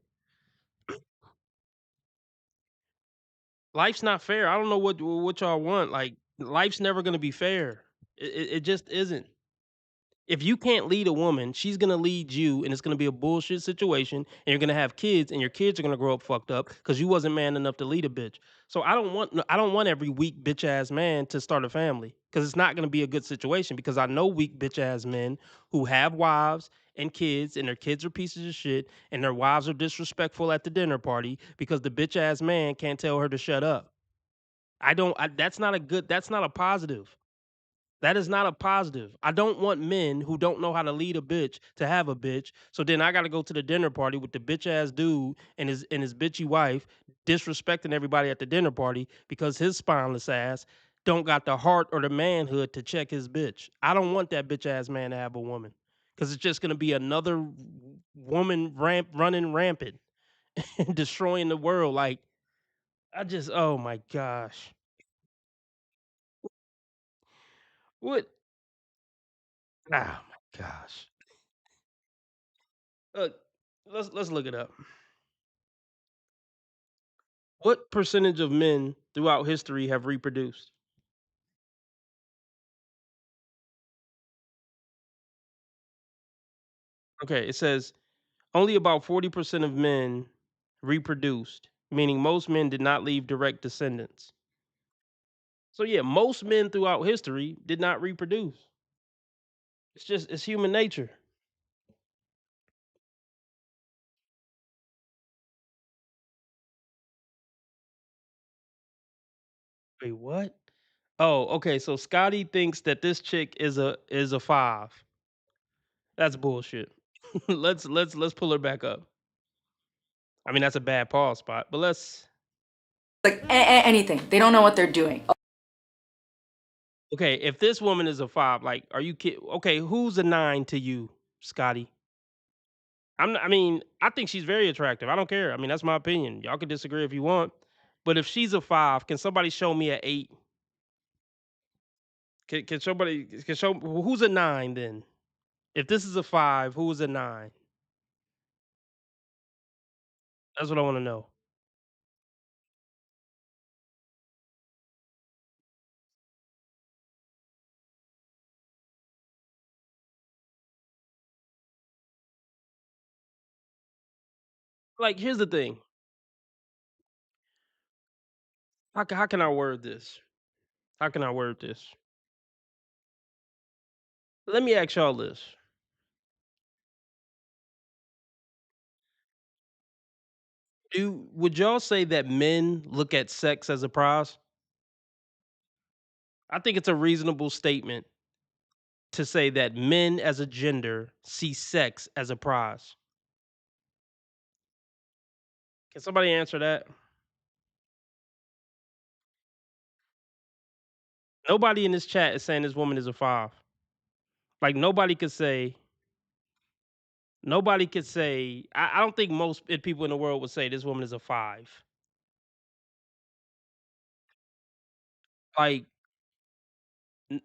Life's not fair. I don't know what y'all want. Like, life's never gonna be fair. It just isn't. If you can't lead a woman, she's gonna lead you, and it's gonna be a bullshit situation. And you're gonna have kids, and your kids are gonna grow up fucked up because you wasn't man enough to lead a bitch. So I don't want every weak bitch ass man to start a family because it's not gonna be a good situation. Because I know weak bitch ass men who have wives and kids, and their kids are pieces of shit, and their wives are disrespectful at the dinner party because the bitch ass man can't tell her to shut up. I don't. That's not a good. That's not a positive. That is not a positive. I don't want men who don't know how to lead a bitch to have a bitch. So then I got to go to the dinner party with the bitch ass dude and his bitchy wife disrespecting everybody at the dinner party because his spineless ass don't got the heart or the manhood to check his bitch. I don't want that bitch ass man to have a woman because it's just gonna be another woman running rampant and destroying the world. Like oh my gosh, what? Oh my gosh. Uh, let's look it up. What percentage of men throughout history have reproduced? Okay, it says only about 40% of men reproduced, meaning most men did not leave direct descendants. So yeah, most men throughout history did not reproduce. It's human nature. Wait, what? Oh, okay. So Scotty thinks that this chick is a 5. That's bullshit. Let's pull her back up. I mean, that's a bad pause spot, but let's. Like anything. They don't know what they're doing. Okay, if this woman is a 5, like, are you kidding? Okay, who's a 9 to you, Scotty? I mean, I think she's very attractive. I don't care. I mean, that's my opinion. Y'all can disagree if you want. But if she's a 5, can somebody show me a 8? Can somebody can show who's a 9 then? If this is a 5, who is a 9? That's what I want to know. Like, here's the thing. How can I word this? How can I word this? Let me ask y'all this. Would y'all say that men look at sex as a prize? I think it's a reasonable statement to say that men as a gender see sex as a prize. Can somebody answer that? Nobody in this chat is saying this woman is a 5. Like, nobody could say, I don't think most people in the world would say this woman is a 5. Like, n-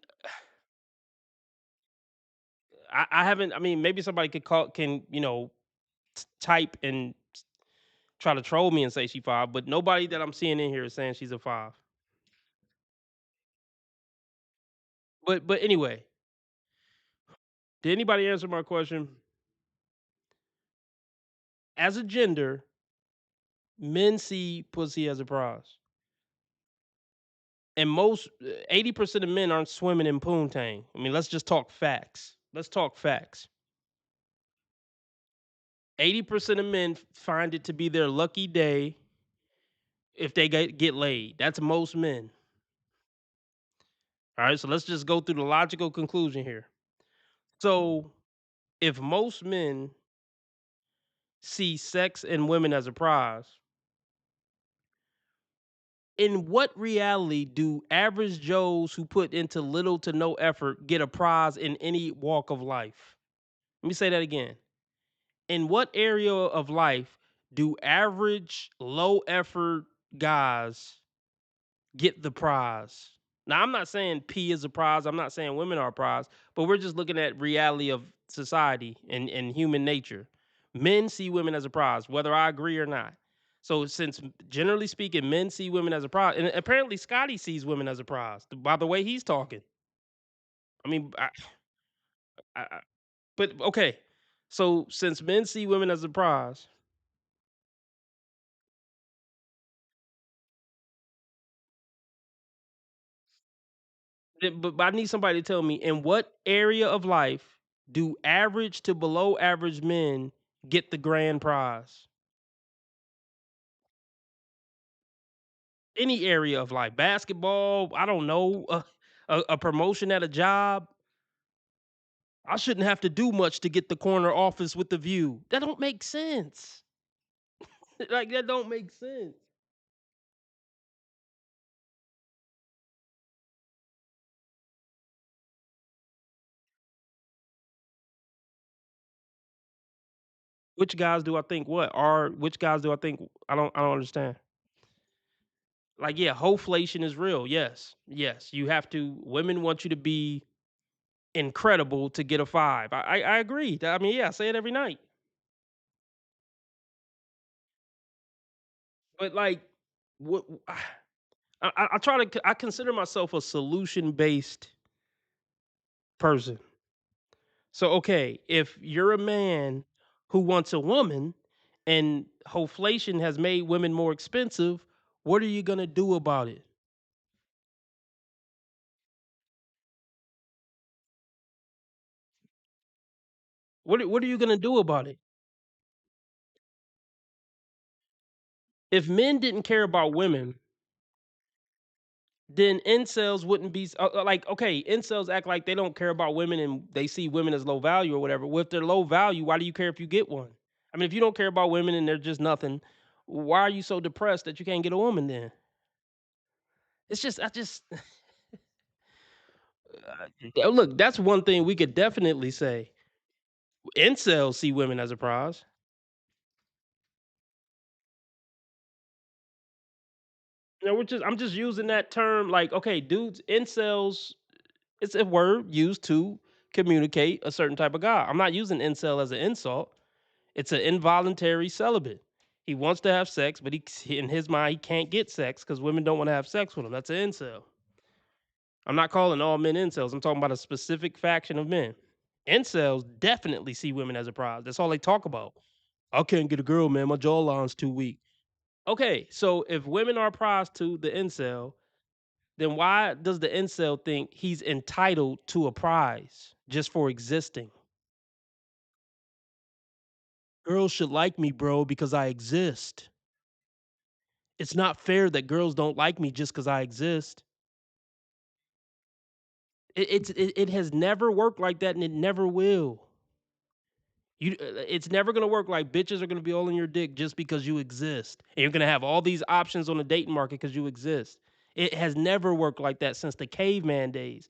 I haven't. I mean, maybe somebody can type and try to troll me and say she 5, but nobody that I'm seeing in here is saying she's a 5. But anyway, did anybody answer my question? As a gender, men see pussy as a prize. And most 80% of men aren't swimming in poontang. I mean, let's just talk facts. Let's talk facts. 80% of men find it to be their lucky day if they get laid. That's most men. All right, so let's just go through the logical conclusion here. So, if most men see sex and women as a prize, in what reality do average Joes who put into little to no effort get a prize in any walk of life? Let me say that again. In what area of life do average low effort guys get the prize? Now, I'm not saying P is a prize. I'm not saying women are a prize, but we're just looking at reality of society and human nature. Men see women as a prize, whether I agree or not. So, since generally speaking, men see women as a prize, and apparently Scotty sees women as a prize by the way he's talking. I mean, but okay. So, since men see women as a prize, but I need somebody to tell me in what area of life do average to below average men get the grand prize? Any area of life, basketball, I don't know, a promotion at a job. I shouldn't have to do much to get the corner office with the view. That don't make sense. Like that don't make sense. Which guys do I think what are? Which guys do I think? I don't understand. Like yeah, hoflation is real. Yes, yes. You have to. Women want you to be incredible to get a 5. I agree. I mean, yeah, I say it every night. But like, what I try to I consider myself a solution based person. So okay, if you're a man who wants a woman and hoflation has made women more expensive, what are you gonna do about it? What are you gonna do about it? If men didn't care about women, then incels wouldn't be like okay, incels act like they don't care about women and they see women as low value or whatever. Well, if they're low value, why do you care if you get one? I mean, if you don't care about women and they're just nothing, why are you so depressed that you can't get a woman then? It's just I just look, that's one thing we could definitely say. Incels see women as a prize. You know, I'm just using that term like, okay, dudes, incels, it's a word used to communicate a certain type of guy. I'm not using incel as an insult. It's an involuntary celibate. He wants to have sex, but in his mind he can't get sex because women don't want to have sex with him. That's an incel. I'm not calling all men incels. I'm talking about a specific faction of men. Incels definitely see women as a prize. That's all they talk about. I can't get a girl, man. My jawline's too weak. Okay, so if women are a prize to the incel, then why does the incel think he's entitled to a prize just for existing? Girls should like me, bro, because I exist. It's not fair that girls don't like me just because I exist. It has never worked like that, and it never will. It's never gonna work like bitches are gonna be all in your dick just because you exist, and you're gonna have all these options on the dating market because you exist. It has never worked like that since the caveman days.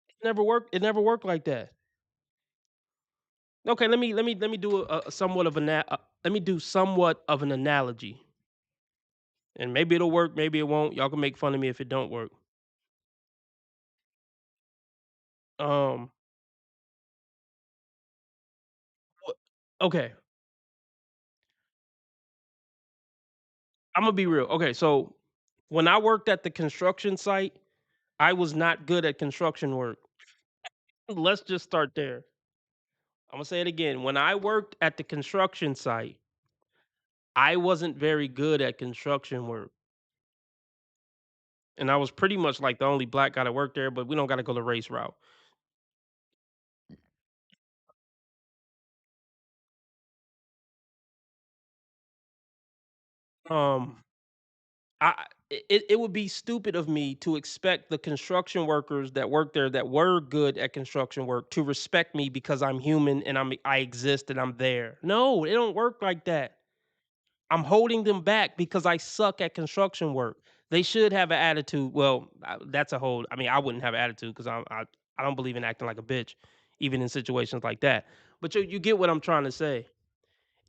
It never worked. It never worked like that. Okay, let me do a somewhat of let me do somewhat of an analogy, and maybe it'll work, maybe it won't. Y'all can make fun of me if it don't work. Um, okay, I'm gonna be real. Okay, so when I worked at the construction site, I was not good at construction work. Let's just start there. I'm gonna say it again. When I worked at the construction site, I wasn't very good at construction work. And I was pretty much like the only black guy that worked there, but we don't gotta go the race route. Um, it would be stupid of me to expect the construction workers that work there that were good at construction work to respect me because I'm human and I exist and I'm there. No, it don't work like that. I'm holding them back because I suck at construction work. They should have an attitude. Well, that's a whole. I mean, I wouldn't have an attitude because I don't believe in acting like a bitch, even in situations like that. But you get what I'm trying to say.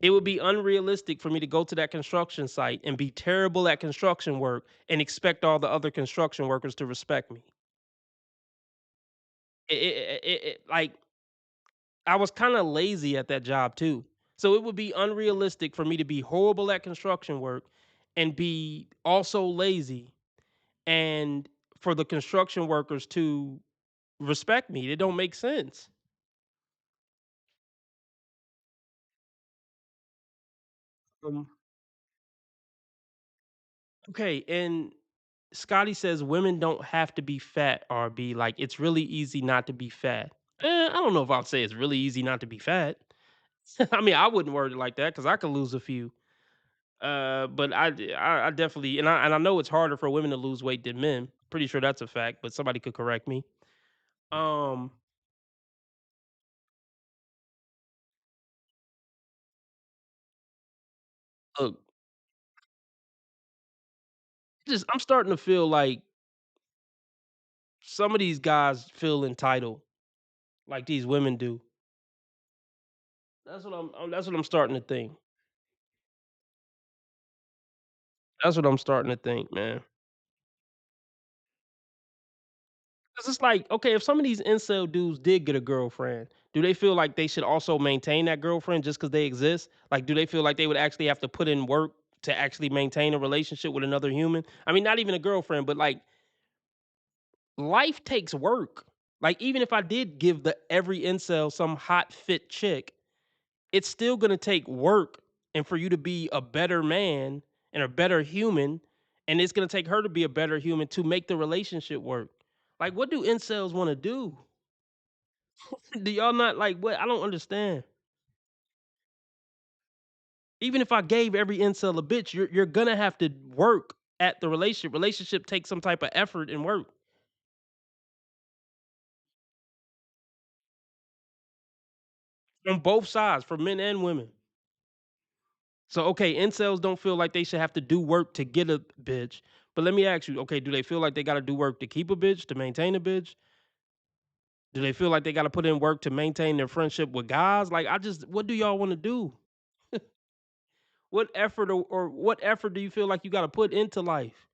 It would be unrealistic for me to go to that construction site and be terrible at construction work and expect all the other construction workers to respect me. Like I was kind of lazy at that job too. So it would be unrealistic for me to be horrible at construction work and be also lazy and for the construction workers to respect me. It don't make sense. Um, okay, and Scotty says women don't have to be fat, RB. Like it's really easy not to be fat. I don't know if I'd say it's really easy not to be fat. I mean, I wouldn't word it like that because I could lose a few. But I definitely and I know it's harder for women to lose weight than men. Pretty sure that's a fact, but somebody could correct me. Um, Look, just I'm starting to feel like some of these guys feel entitled, like these women do. That's what I'm starting to think. That's what I'm starting to think, man. 'Cause it's like, okay, if some of these incel dudes did get a girlfriend, do they feel like they should also maintain that girlfriend just because they exist? Like, do they feel like they would actually have to put in work to actually maintain a relationship with another human? I mean, not even a girlfriend, but like life takes work. Like, even if I did give the every incel some hot fit chick, it's still gonna take work and for you to be a better man and a better human, and it's gonna take her to be a better human to make the relationship work. Like, what do incels wanna do? Do y'all not like what? I don't understand. Even if I gave every incel a bitch, you're gonna have to work at the relationship. Relationship takes some type of effort and work on both sides for men and women. So okay, incels don't feel like they should have to do work to get a bitch. But let me ask you, okay, do they feel like they gotta do work to keep a bitch, to maintain a bitch? Do they feel like they gotta put in work to maintain their friendship with guys? Like I just what do y'all wanna do? What effort or what effort do you feel like you gotta put into life?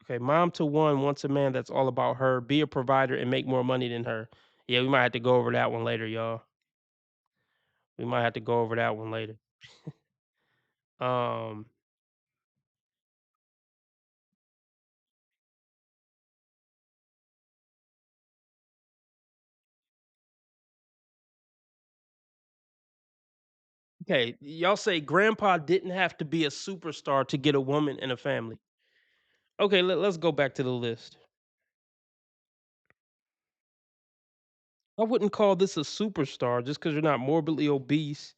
Okay, mom to one wants a man that's all about her, be a provider, and make more money than her. Yeah, we might have to go over that one later, y'all. We might have to go over that one later. Um, okay, y'all say grandpa didn't have to be a superstar to get a woman and a family. Okay, let's go back to the list. I wouldn't call this a superstar just because you're not morbidly obese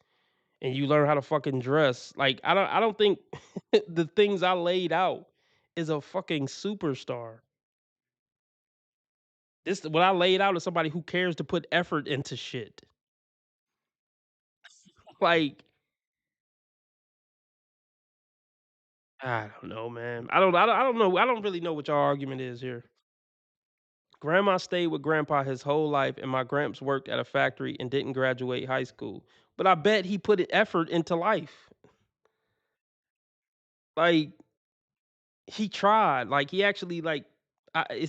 and you learn how to fucking dress. Like I don't think the things I laid out is a fucking superstar. This what I laid out is somebody who cares to put effort into shit. Like, I don't know, man. I don't know. I don't really know what your argument is here. Grandma stayed with grandpa his whole life, and my gramps worked at a factory and didn't graduate high school. But I bet he put effort into life. Like he tried. Like he actually like.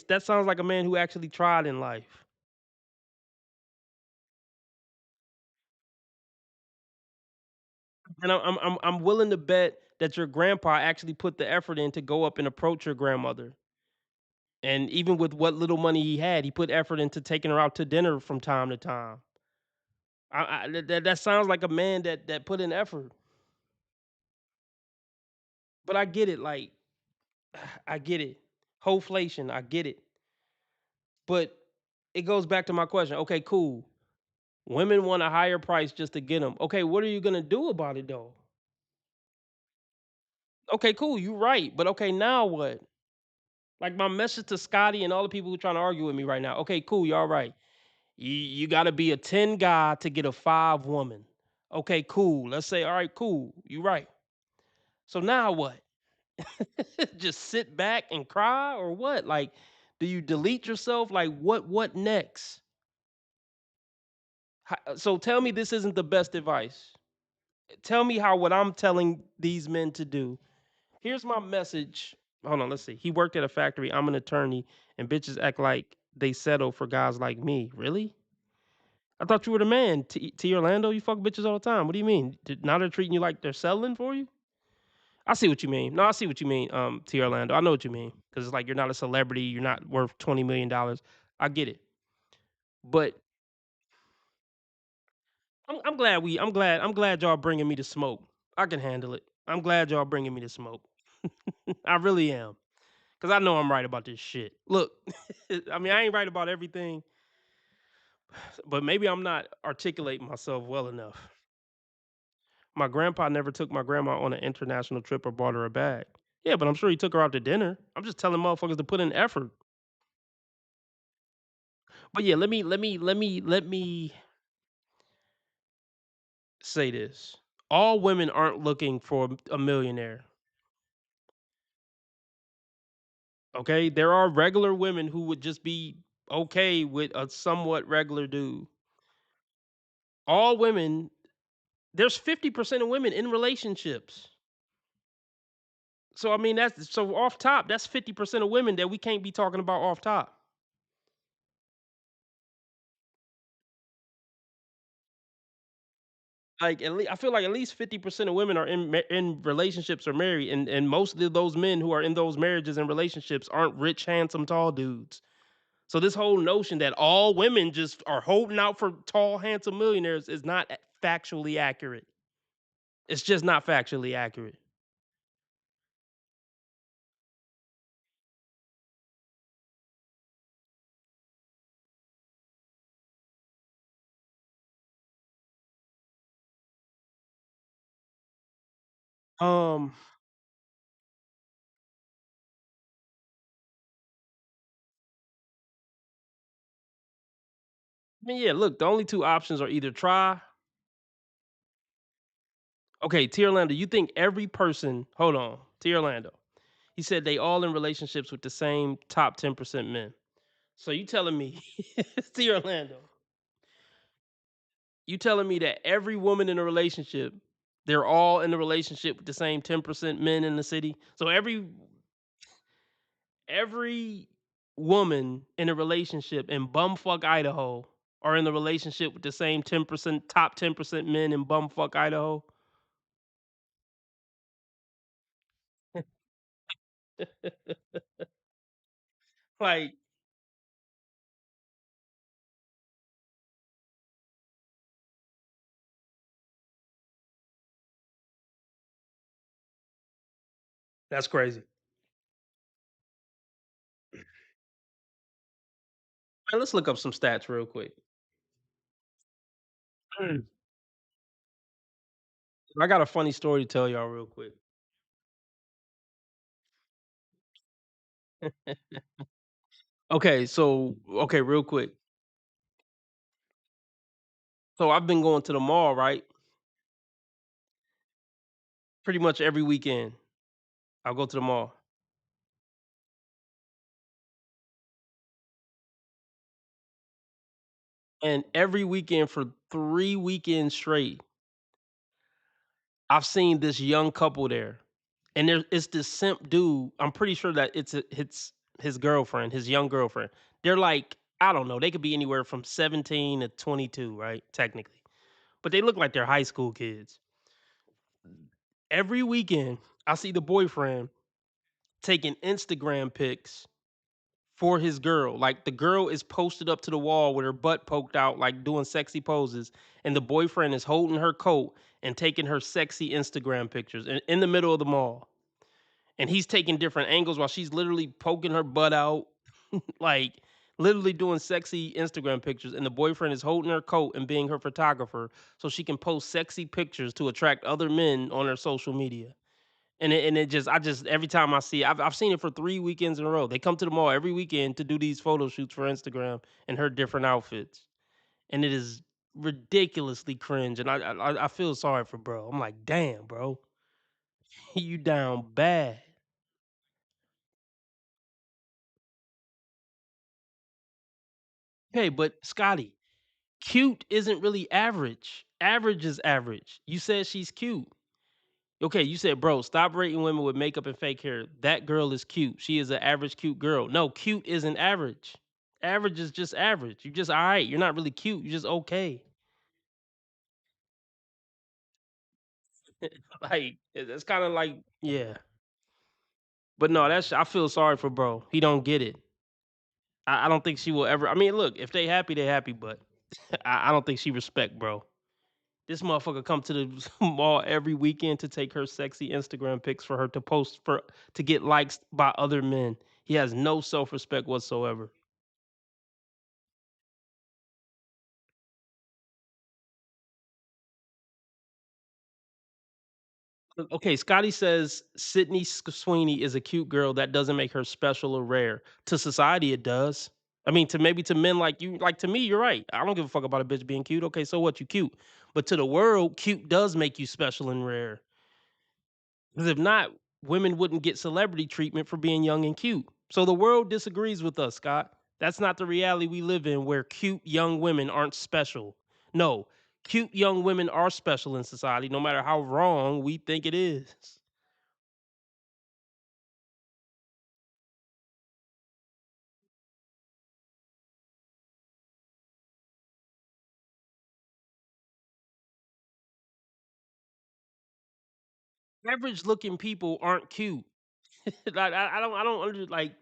That sounds like a man who actually tried in life. And I'm willing to bet that your grandpa actually put the effort in to go up and approach your grandmother. And even with what little money he had, he put effort into taking her out to dinner from time to time. That sounds like a man that put in effort. But I get it, like I get it. Wholeflation, I get it. But it goes back to my question. Okay, cool. Women want a higher price just to get them. Okay, what are you gonna do about it though? Okay, cool. You right, but okay, now what? Like my message to Scotty and all the people who trying to argue with me right now. Okay, cool. Y'all right. You got to be a 10 guy to get a 5 woman. Okay, cool. Let's say, all right, cool. You right. So now what? Just sit back and cry or what? Like, do you delete yourself? Like, what next? So tell me this isn't the best advice. Tell me how what I'm telling these men to do. Here's my message. Hold on, let's see. He worked at a factory. I'm an attorney, and bitches act like they settle for guys like me. Really? I thought you were the man. T Orlando, you fuck bitches all the time. What do you mean? Now they're treating you like they're settling for you? I see what you mean. No, I see what you mean, T Orlando. I know what you mean. Because it's like you're not a celebrity, you're not worth $20 million. I get it. But I'm glad y'all bringing me the smoke. I can handle it. I'm glad y'all bringing me the smoke. I really am. Because I know I'm right about this shit. Look, I mean, I ain't right about everything, but maybe I'm not articulating myself well enough. My grandpa never took my grandma on an international trip or bought her a bag. Yeah, but I'm sure he took her out to dinner. I'm just telling motherfuckers to put in effort. But yeah, let me say this. All women aren't looking for a millionaire. Okay? There are regular women who would just be okay with a somewhat regular dude. All women, there's 50% of women in relationships. So I mean that's so off top, that's 50% of women that we can't be talking about off top. Like I feel like at least 50% of women are in relationships or married, and most of those men who are in those marriages and relationships aren't rich, handsome, tall dudes. So this whole notion that all women just are holding out for tall, handsome millionaires is not factually accurate. It's just not factually accurate. Um, I mean, yeah, look, the only two options are either try. Okay, T Orlando, you think every person, hold on, T Orlando. He said they all in relationships with the same top 10% men. So you telling me, T Orlando, you telling me that every woman in a relationship, they're all in a relationship with the same 10% men in the city? So every woman in a relationship in bumfuck Idaho are in a relationship with the same 10% top 10% men in bumfuck Idaho? Like that's crazy. Man, let's look up some stats real quick. I got a funny story to tell y'all real quick. Okay, real quick. So I've been going to the mall, right? Pretty much every weekend. I'll go to the mall. And every weekend for 3 weekends straight, I've seen this young couple there. And it's this simp dude. I'm pretty sure that it's his girlfriend, his young girlfriend. They're like, I don't know, they could be anywhere from 17 to 22, right? Technically. But they look like they're high school kids. Every weekend, I see the boyfriend taking Instagram pics for his girl. Like the girl is posted up to the wall with her butt poked out, like doing sexy poses, and the boyfriend is holding her coat and taking her sexy Instagram pictures in the middle of the mall. And he's taking different angles while she's literally poking her butt out, like literally doing sexy Instagram pictures. And the boyfriend is holding her coat and being her photographer so she can post sexy pictures to attract other men on her social media. And it just, every time I see it, I've seen it for 3 weekends in a row. They come to the mall every weekend to do these photo shoots for Instagram and her different outfits. And it is ridiculously cringe. And I feel sorry for bro. I'm like, damn, bro, you down bad. Okay, but Scotty, cute isn't really average. Average is average. You said she's cute. Okay, you said, bro, stop rating women with makeup and fake hair. That girl is cute. She is an average cute girl. No, cute isn't average. Average is just average. You just all right. You're not really cute. You're just okay. Like it's kind of like, yeah. But no, that's I feel sorry for bro. He don't get it. I don't think she will ever. I mean, look, if they happy, they happy. But I don't think she respect bro. This motherfucker come to the mall every weekend to take her sexy Instagram pics for her to post for to get likes by other men. He has no self-respect whatsoever. Okay, Scotty says Sydney Sweeney is a cute girl. That doesn't make her special or rare. To society, it does. I mean, to maybe to men like you, like to me, you're right. I don't give a fuck about a bitch being cute. Okay, so what? You cute, but to the world, cute does make you special and rare. Because if not, women wouldn't get celebrity treatment for being young and cute. So the world disagrees with us, Scott. That's not the reality we live in where cute young women aren't special. No, cute young women are special in society, no matter how wrong we think it is. Average looking people aren't cute. Like I don't like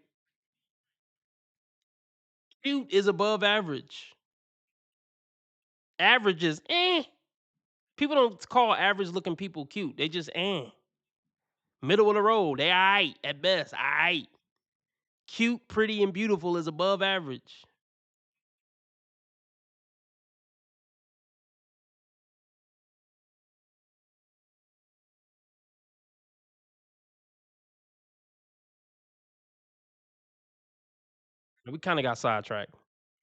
cute is above average. Average is eh. People don't call average looking people cute. They just eh. Middle of the road. They aight at best. Aight. Cute, pretty, and beautiful is above average. We kind of got sidetracked,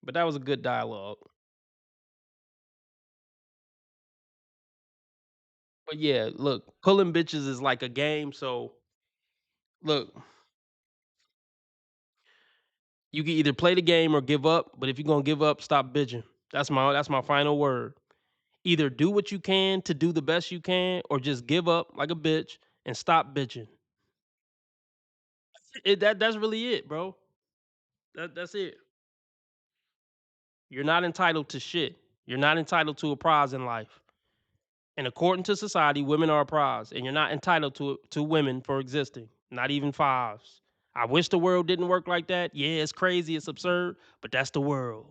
but that was a good dialogue. But yeah, look, pulling bitches is like a game. So look, you can either play the game or give up. But if you're gonna give up, stop bitching. That's my final word. Either do what you can to do the best you can, or just give up like a bitch and stop bitching. That's really it, bro. That's it. You're not entitled to shit. You're not entitled to a prize in life. And according to society, women are a prize, and you're not entitled to women for existing. Not even fives. I wish the world didn't work like that. Yeah, it's crazy, it's absurd, but that's the world.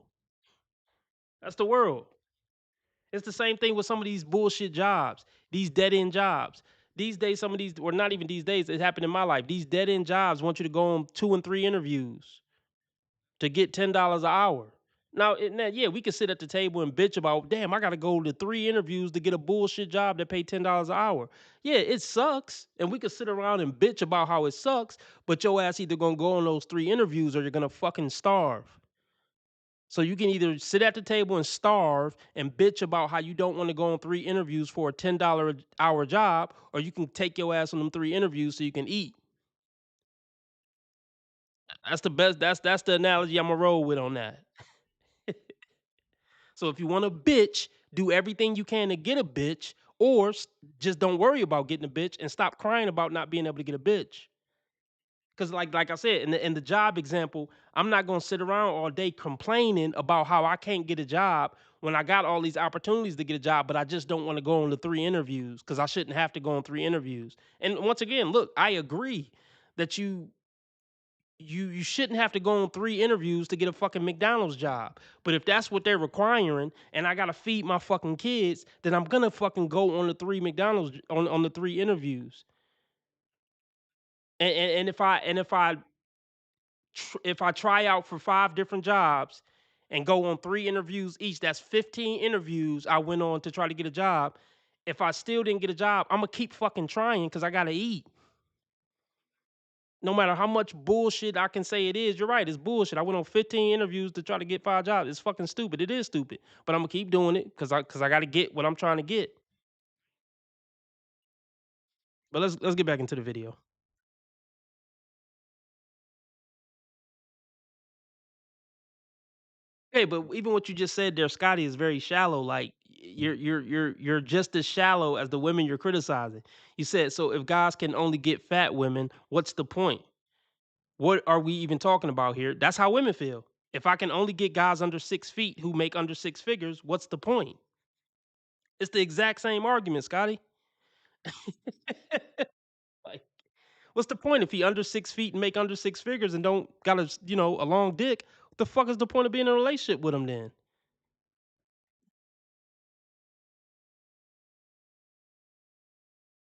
That's the world. It's the same thing with some of these bullshit jobs, these dead end jobs. These days, some of these, or not even these days, it happened in my life. These dead end jobs want you to go on 2 and 3 interviews to get $10 an hour. Now, yeah, we could sit at the table and bitch about, damn, I got to go to 3 interviews to get a bullshit job that pay $10 an hour. Yeah, it sucks. And we could sit around and bitch about how it sucks, but your ass either going to go on those 3 interviews or you're going to fucking starve. So you can either sit at the table and starve and bitch about how you don't want to go on 3 interviews for a $10 an hour job, or you can take your ass on them 3 interviews so you can eat. That's the best. That's the analogy I'm gonna roll with on that. So if you want a bitch, do everything you can to get a bitch, or just don't worry about getting a bitch and stop crying about not being able to get a bitch. Because like I said, in the job example, I'm not gonna sit around all day complaining about how I can't get a job when I got all these opportunities to get a job, but I just don't want to go on the 3 interviews because I shouldn't have to go on 3 interviews. And once again, look, I agree that you you shouldn't have to go on 3 interviews to get a fucking McDonald's job. But if that's what they're requiring and I gotta feed my fucking kids, then I'm gonna fucking go on the 3 McDonald's on the 3 interviews. And if I try out for 5 different jobs and go on 3 interviews each, that's 15 interviews I went on to try to get a job. If I still didn't get a job, I'm gonna keep fucking trying because I gotta eat. No matter how much bullshit I can say it is, you're right, it's bullshit. I went on 15 interviews to try to get 5 jobs. It's fucking stupid. It is stupid. But I'm gonna keep doing it because I gotta get what I'm trying to get. But let's get back into the video. Okay, but even what you just said there, Scotty, is very shallow. Like you're just as shallow as the women you're criticizing. You said, so if guys can only get fat women, what's the point? What are we even talking about here? That's how women feel. If I can only get guys under 6 feet who make under 6 figures, what's the point? It's the exact same argument, Scotty. Like, what's the point if he under 6 feet and make under 6 figures and don't got a long dick? What the fuck is the point of being in a relationship with him then?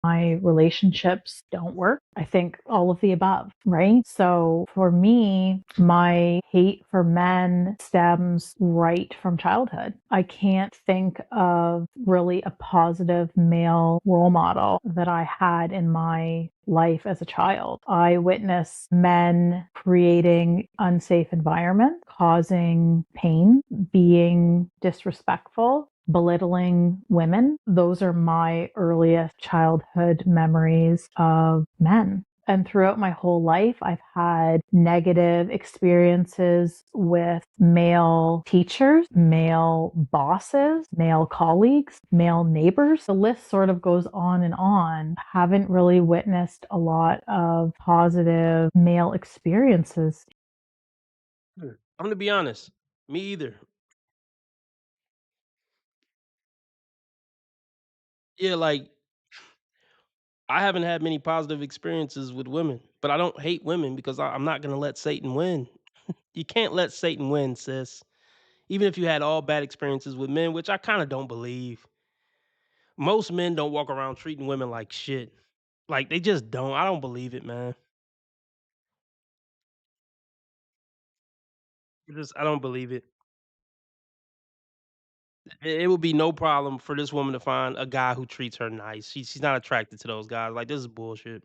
My relationships don't work. I think all of the above, right? So for me, my hate for men stems right from childhood. I can't think of really a positive male role model that I had in my life as a child. I witnessed men creating unsafe environments, causing pain, being disrespectful, belittling women. Those are my earliest childhood memories of men. And throughout my whole life, I've had negative experiences with male teachers, male bosses, male colleagues, male neighbors. The list sort of goes on and on. Haven't really witnessed a lot of positive male experiences. I'm going to be honest. Me either. Yeah, like I haven't had many positive experiences with women, but I don't hate women because I'm not gonna let Satan win. You can't let Satan win, sis. Even if you had all bad experiences with men, which I kind of don't believe. Most men don't walk around treating women like shit. Like they just don't. I don't believe it, man. I don't believe it. It would be no problem for this woman to find a guy who treats her nice. She's not attracted to those guys. Like this is bullshit.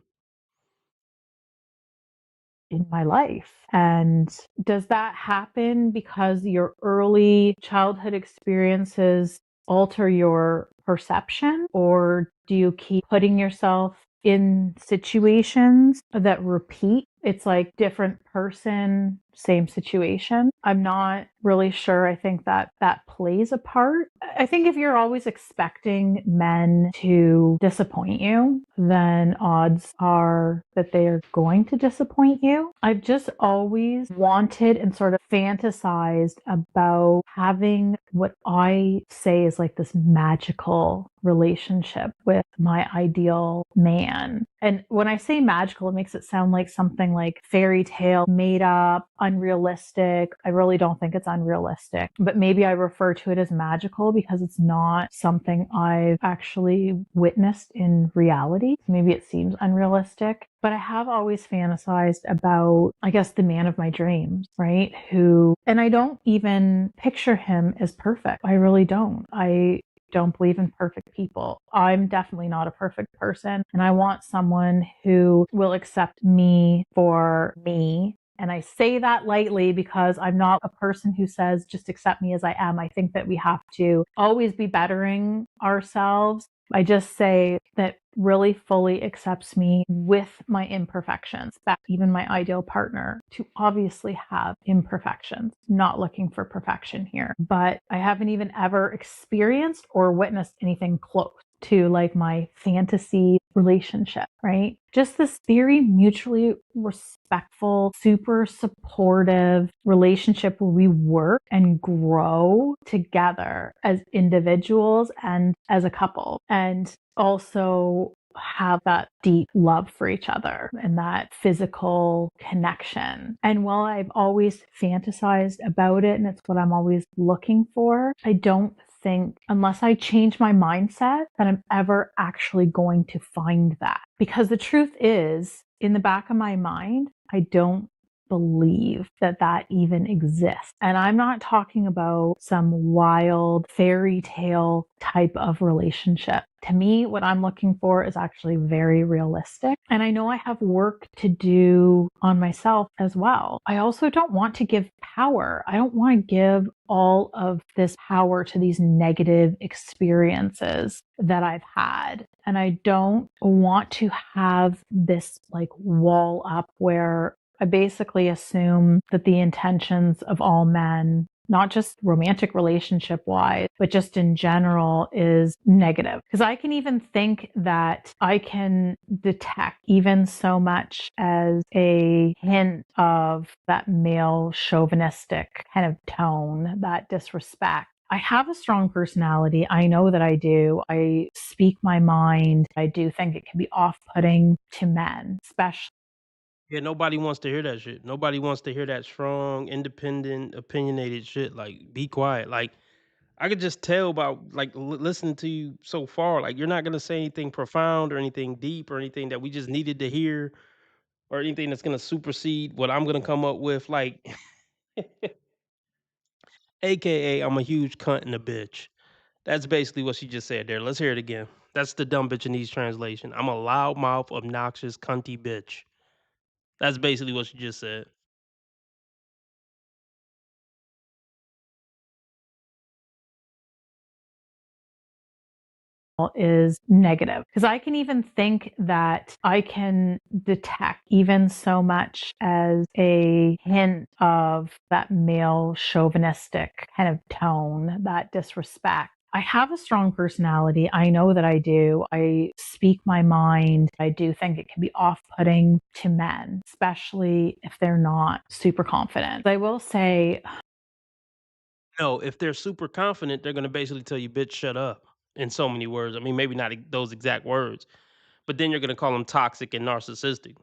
In my life. And does that happen because your early childhood experiences alter your perception, or do you keep putting yourself in situations that repeat? It's like different person, same situation. I'm not really sure. I think that that plays a part. I think if you're always expecting men to disappoint you, then odds are that they are going to disappoint you. I've just always wanted and sort of fantasized about having what I say is like this magical relationship with my ideal man. And when I say magical, it makes it sound like something like fairy tale, made up, unrealistic. I really don't think it's unrealistic, but maybe I refer to it as magical because it's not something I've actually witnessed in reality. Maybe it seems unrealistic, but I have always fantasized about, I guess, the man of my dreams, right? And I don't even picture him as perfect. I really don't. I don't believe in perfect people. I'm definitely not a perfect person. And I want someone who will accept me for me. And I say that lightly because I'm not a person who says, just accept me as I am. I think that we have to always be bettering ourselves. I just say that really fully accepts me with my imperfections. That even my ideal partner to obviously have imperfections, not looking for perfection here. But I haven't even ever experienced or witnessed anything close to like my fantasy relationship, right? Just this very mutually respectful, super supportive relationship where we work and grow together as individuals and as a couple. And also have that deep love for each other and that physical connection. And while I've always fantasized about it and it's what I'm always looking for, I don't think, unless I change my mindset, that I'm ever actually going to find that. Because the truth is, in the back of my mind, I don't believe that that even exists. And I'm not talking about some wild fairy tale type of relationship. To me, what I'm looking for is actually very realistic. And I know I have work to do on myself as well. I also don't want to give power. I don't want to give all of this power to these negative experiences that I've had. And I don't want to have this like wall up where I basically assume that the intentions of all men, not just romantic relationship wise, but just in general, is negative. Because I can even think that I can detect even so much as a hint of that male chauvinistic kind of tone, that disrespect. I have a strong personality. I know that I do. I speak my mind. I do think it can be off-putting to men, especially. Yeah, nobody wants to hear that shit. Nobody wants to hear that strong, independent, opinionated shit. Like, be quiet. Like, I could just tell by like listening to you so far. Like, you're not gonna say anything profound or anything deep or anything that we just needed to hear or anything that's gonna supersede what I'm gonna come up with. Like, AKA, I'm a huge cunt and a bitch. That's basically what she just said there. Let's hear it again. That's the dumb bitchinese translation. I'm a loudmouth, obnoxious, cunty bitch. That's basically what she just said. Is negative, because I can even think that I can detect even so much as a hint of that male chauvinistic kind of tone, that disrespect. I have a strong personality. I know that I do. I speak my mind. I do think it can be off-putting to men, especially if they're not super confident. I will say, No, if they're super confident, they're gonna basically tell you, "Bitch, shut up," in so many words. I mean, maybe not those exact words, but then you're gonna call them toxic and narcissistic.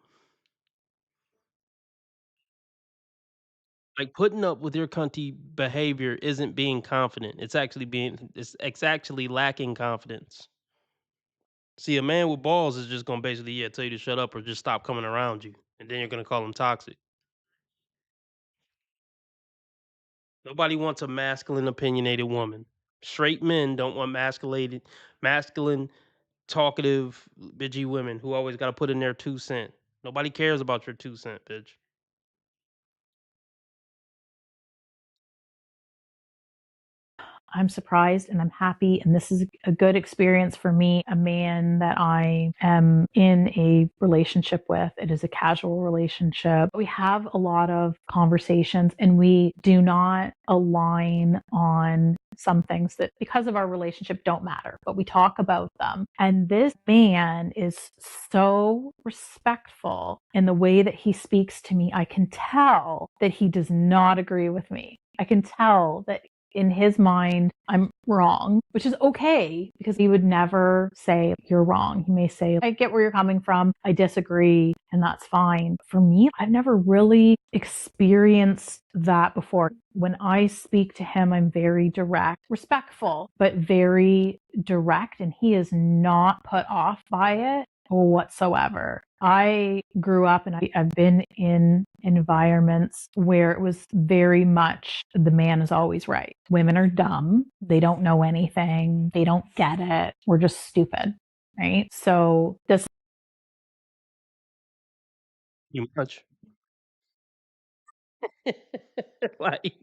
Like, putting up with your cunty behavior isn't being confident. It's actually lacking confidence. See, a man with balls is just gonna basically, yeah, tell you to shut up or just stop coming around you, and then you're gonna call him toxic. Nobody wants a masculine, opinionated woman. Straight men don't want masculine, talkative, bitchy women who always gotta put in their 2 cent. Nobody cares about your 2 cent, bitch. I'm surprised and I'm happy. And this is a good experience for me, a man that I am in a relationship with. It is a casual relationship. We have a lot of conversations and we do not align on some things that, because of our relationship, don't matter, but we talk about them. And this man is so respectful in the way that he speaks to me. I can tell that he does not agree with me. I can tell that in his mind, I'm wrong, which is okay because he would never say you're wrong. He may say, I get where you're coming from. I disagree. And that's fine. For me, I've never really experienced that before. When I speak to him, I'm very direct, respectful, but very direct. And he is not put off by it whatsoever. I grew up and I've been in environments where it was very much the man is always right. Women are dumb. They don't know anything. They don't get it. We're just stupid. Right. So this. You much. like,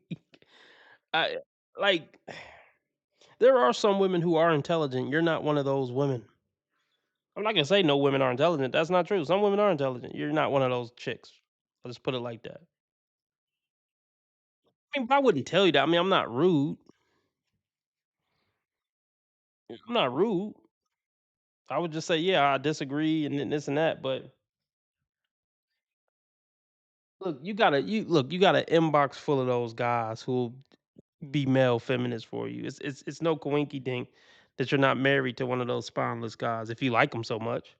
I like. There are some women who are intelligent. You're not one of those women. I'm not gonna say no women are intelligent. That's not true. Some women are intelligent. You're not one of those chicks. Let's put it like that. I mean, I wouldn't tell you that. I mean, I'm not rude. I'm not rude. I would just say, yeah, I disagree and then this and that. But look, you got an inbox full of those guys who'll be male feminists for you. It's no coinky dink that you're not married to one of those spineless guys if you like them so much.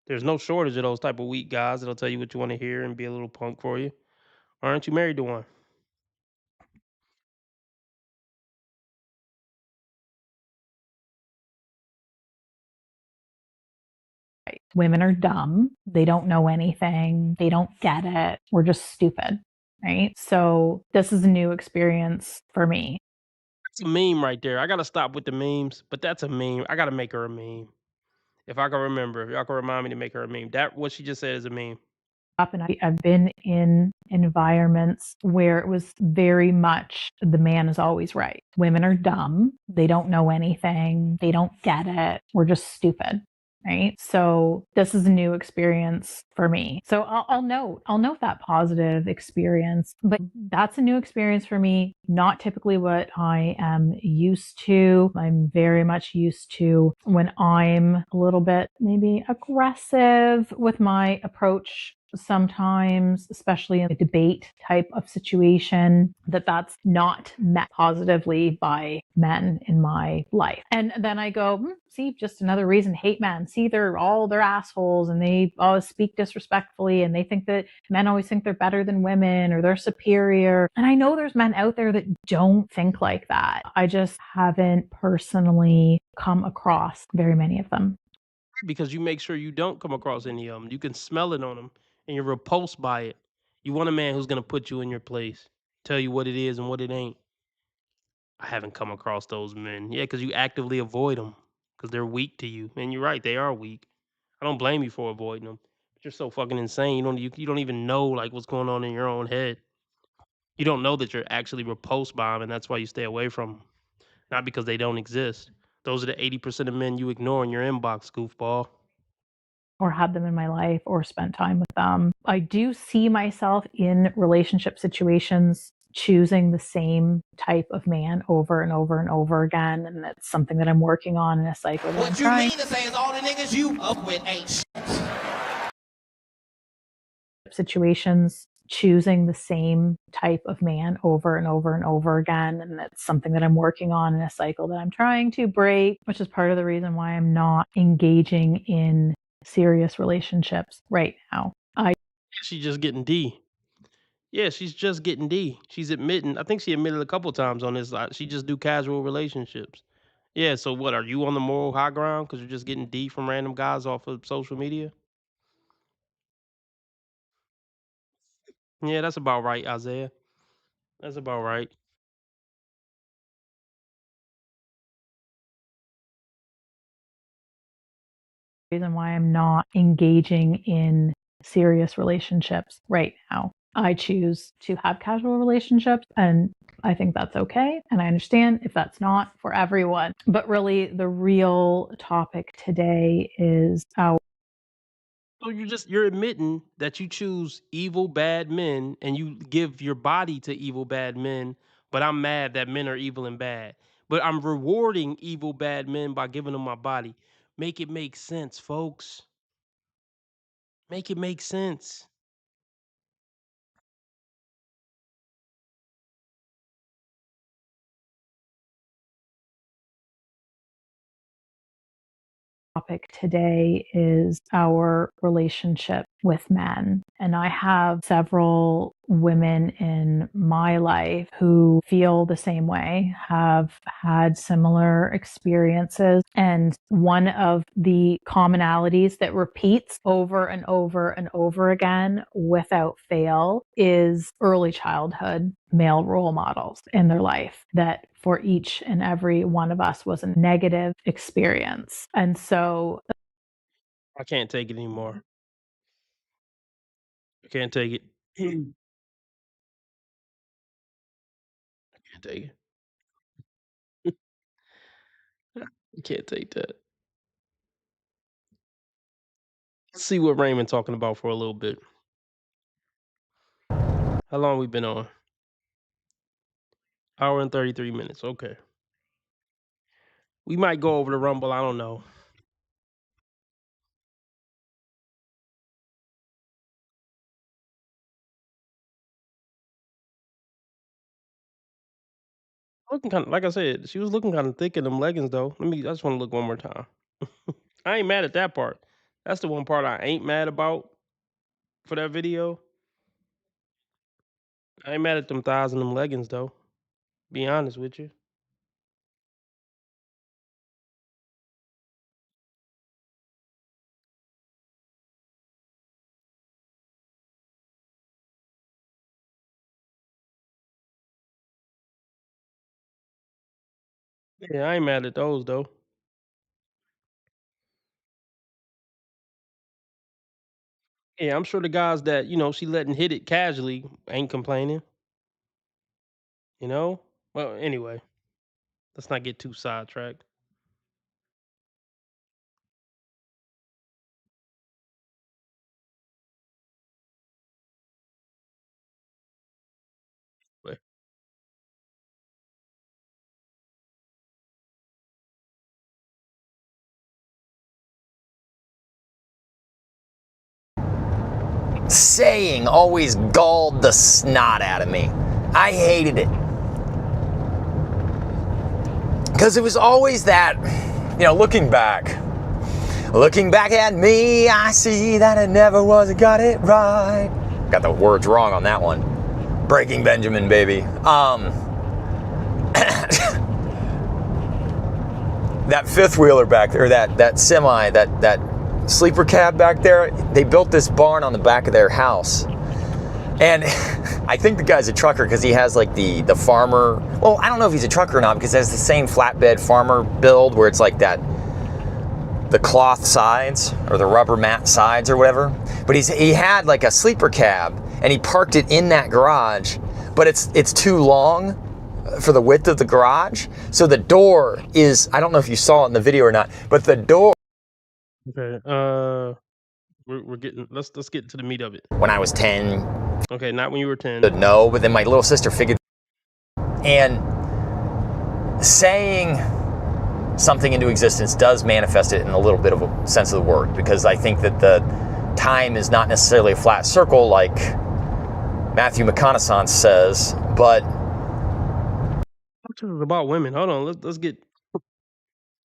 There's no shortage of those type of weak guys that'll tell you what you want to hear and be a little punk for you. Aren't you married to one? Women are dumb. They don't know anything. They don't get it. We're just stupid, right? So this is a new experience for me. That's a meme right there. I gotta stop with the memes, but that's a meme. I gotta make her a meme. If I can remember, if y'all can remind me to make her a meme. That what she just said is a meme. And I've been in environments where it was very much the man is always right. Women are dumb. They don't know anything. They don't get it. We're just stupid. Right. So this is a new experience for me. So I'll note that positive experience, but that's a new experience for me. Not typically what I am used to. I'm very much used to when I'm a little bit maybe aggressive with my approach sometimes, especially in a debate type of situation, that's not met positively by men in my life. And then I go, see, just another reason to hate men. See, they're assholes and they always speak disrespectfully and they think that men always think they're better than women or they're superior. And I know there's men out there that don't think like that. I just haven't personally come across very many of them. Because you make sure you don't come across any of them. You can smell it on them and you're repulsed by it. You want a man who's going to put you in your place, tell you what it is and what it ain't. I haven't come across those men. Yeah, because you actively avoid them because they're weak to you. And you're right, they are weak. I don't blame you for avoiding them. But you're so fucking insane. You don't even know like what's going on in your own head. You don't know that you're actually repulsed by them, and that's why you stay away from them. Not because they don't exist. Those are the 80% of men you ignore in your inbox, goofball. Or had them in my life or spent time with them. I do see myself in relationship situations choosing the same type of man over and over and over again. And that's something that I'm working on in a cycle. What you mean to say is all the niggas you up with ain't shit. Situations choosing the same type of man over and over and over again. And that's something that I'm working on in a cycle that I'm trying to break, which is part of the reason why I'm not engaging in serious relationships right now. She's just getting D. Yeah, she's just getting D. She's admitting. I think she admitted a couple times on this. She just do casual relationships. Yeah. So what? Are you on the moral high ground because you're just getting D from random guys off of social media? Yeah, that's about right, Isaiah. That's about right. Reason why I'm not engaging in serious relationships right now. I choose to have casual relationships and I think that's okay. And I understand if that's not for everyone. But really, the real topic today is our. So you're admitting that you choose evil, bad men and you give your body to evil, bad men, but I'm mad that men are evil and bad. But I'm rewarding evil, bad men by giving them my body. Make it make sense, folks. Make it make sense. Topic today is our relationship with men. And I have several women in my life who feel the same way, have had similar experiences. And one of the commonalities that repeats over and over and over again without fail is early childhood male role models in their life that for each and every one of us was a negative experience. And so I can't take it anymore. I can't take it. I can't take it. I can't take that. Let's see what Raymond talking about for a little bit. How long we been on? Hour and 33 minutes. Okay. We might go over the Rumble. I don't know. Looking kind of, like I said, she was looking kind of thick in them leggings though. I just want to look one more time. I ain't mad at that part. That's the one part I ain't mad about for that video. I ain't mad at them thighs and them leggings though. Be honest with you. Yeah, I ain't mad at those though. Yeah, I'm sure the guys that, she letting hit it casually ain't complaining, you know? Well, anyway, let's not get too sidetracked. But Saying always galled the snot out of me. I hated it. Because it was always that, looking back at me, I see that it never was, got it right. Got the words wrong on that one. Breaking Benjamin, baby. That fifth wheeler back there, that semi, that sleeper cab back there, they built this barn on the back of their house. And I think the guy's a trucker because he has like the farmer, well, I don't know if he's a trucker or not because it has the same flatbed farmer build where it's like the cloth sides or the rubber mat sides or whatever. But he had like a sleeper cab and he parked it in that garage, but it's too long for the width of the garage. So the door is, I don't know if you saw it in the video or not, but the door. Okay, we're getting, let's get to the meat of it. When I was 10. Okay, not when you were 10. No, but then my little sister figured. And saying something into existence does manifest it in a little bit of a sense of the word, because I think that the time is not necessarily a flat circle like Matthew McConaughey says, but It's about women. Hold on, let's get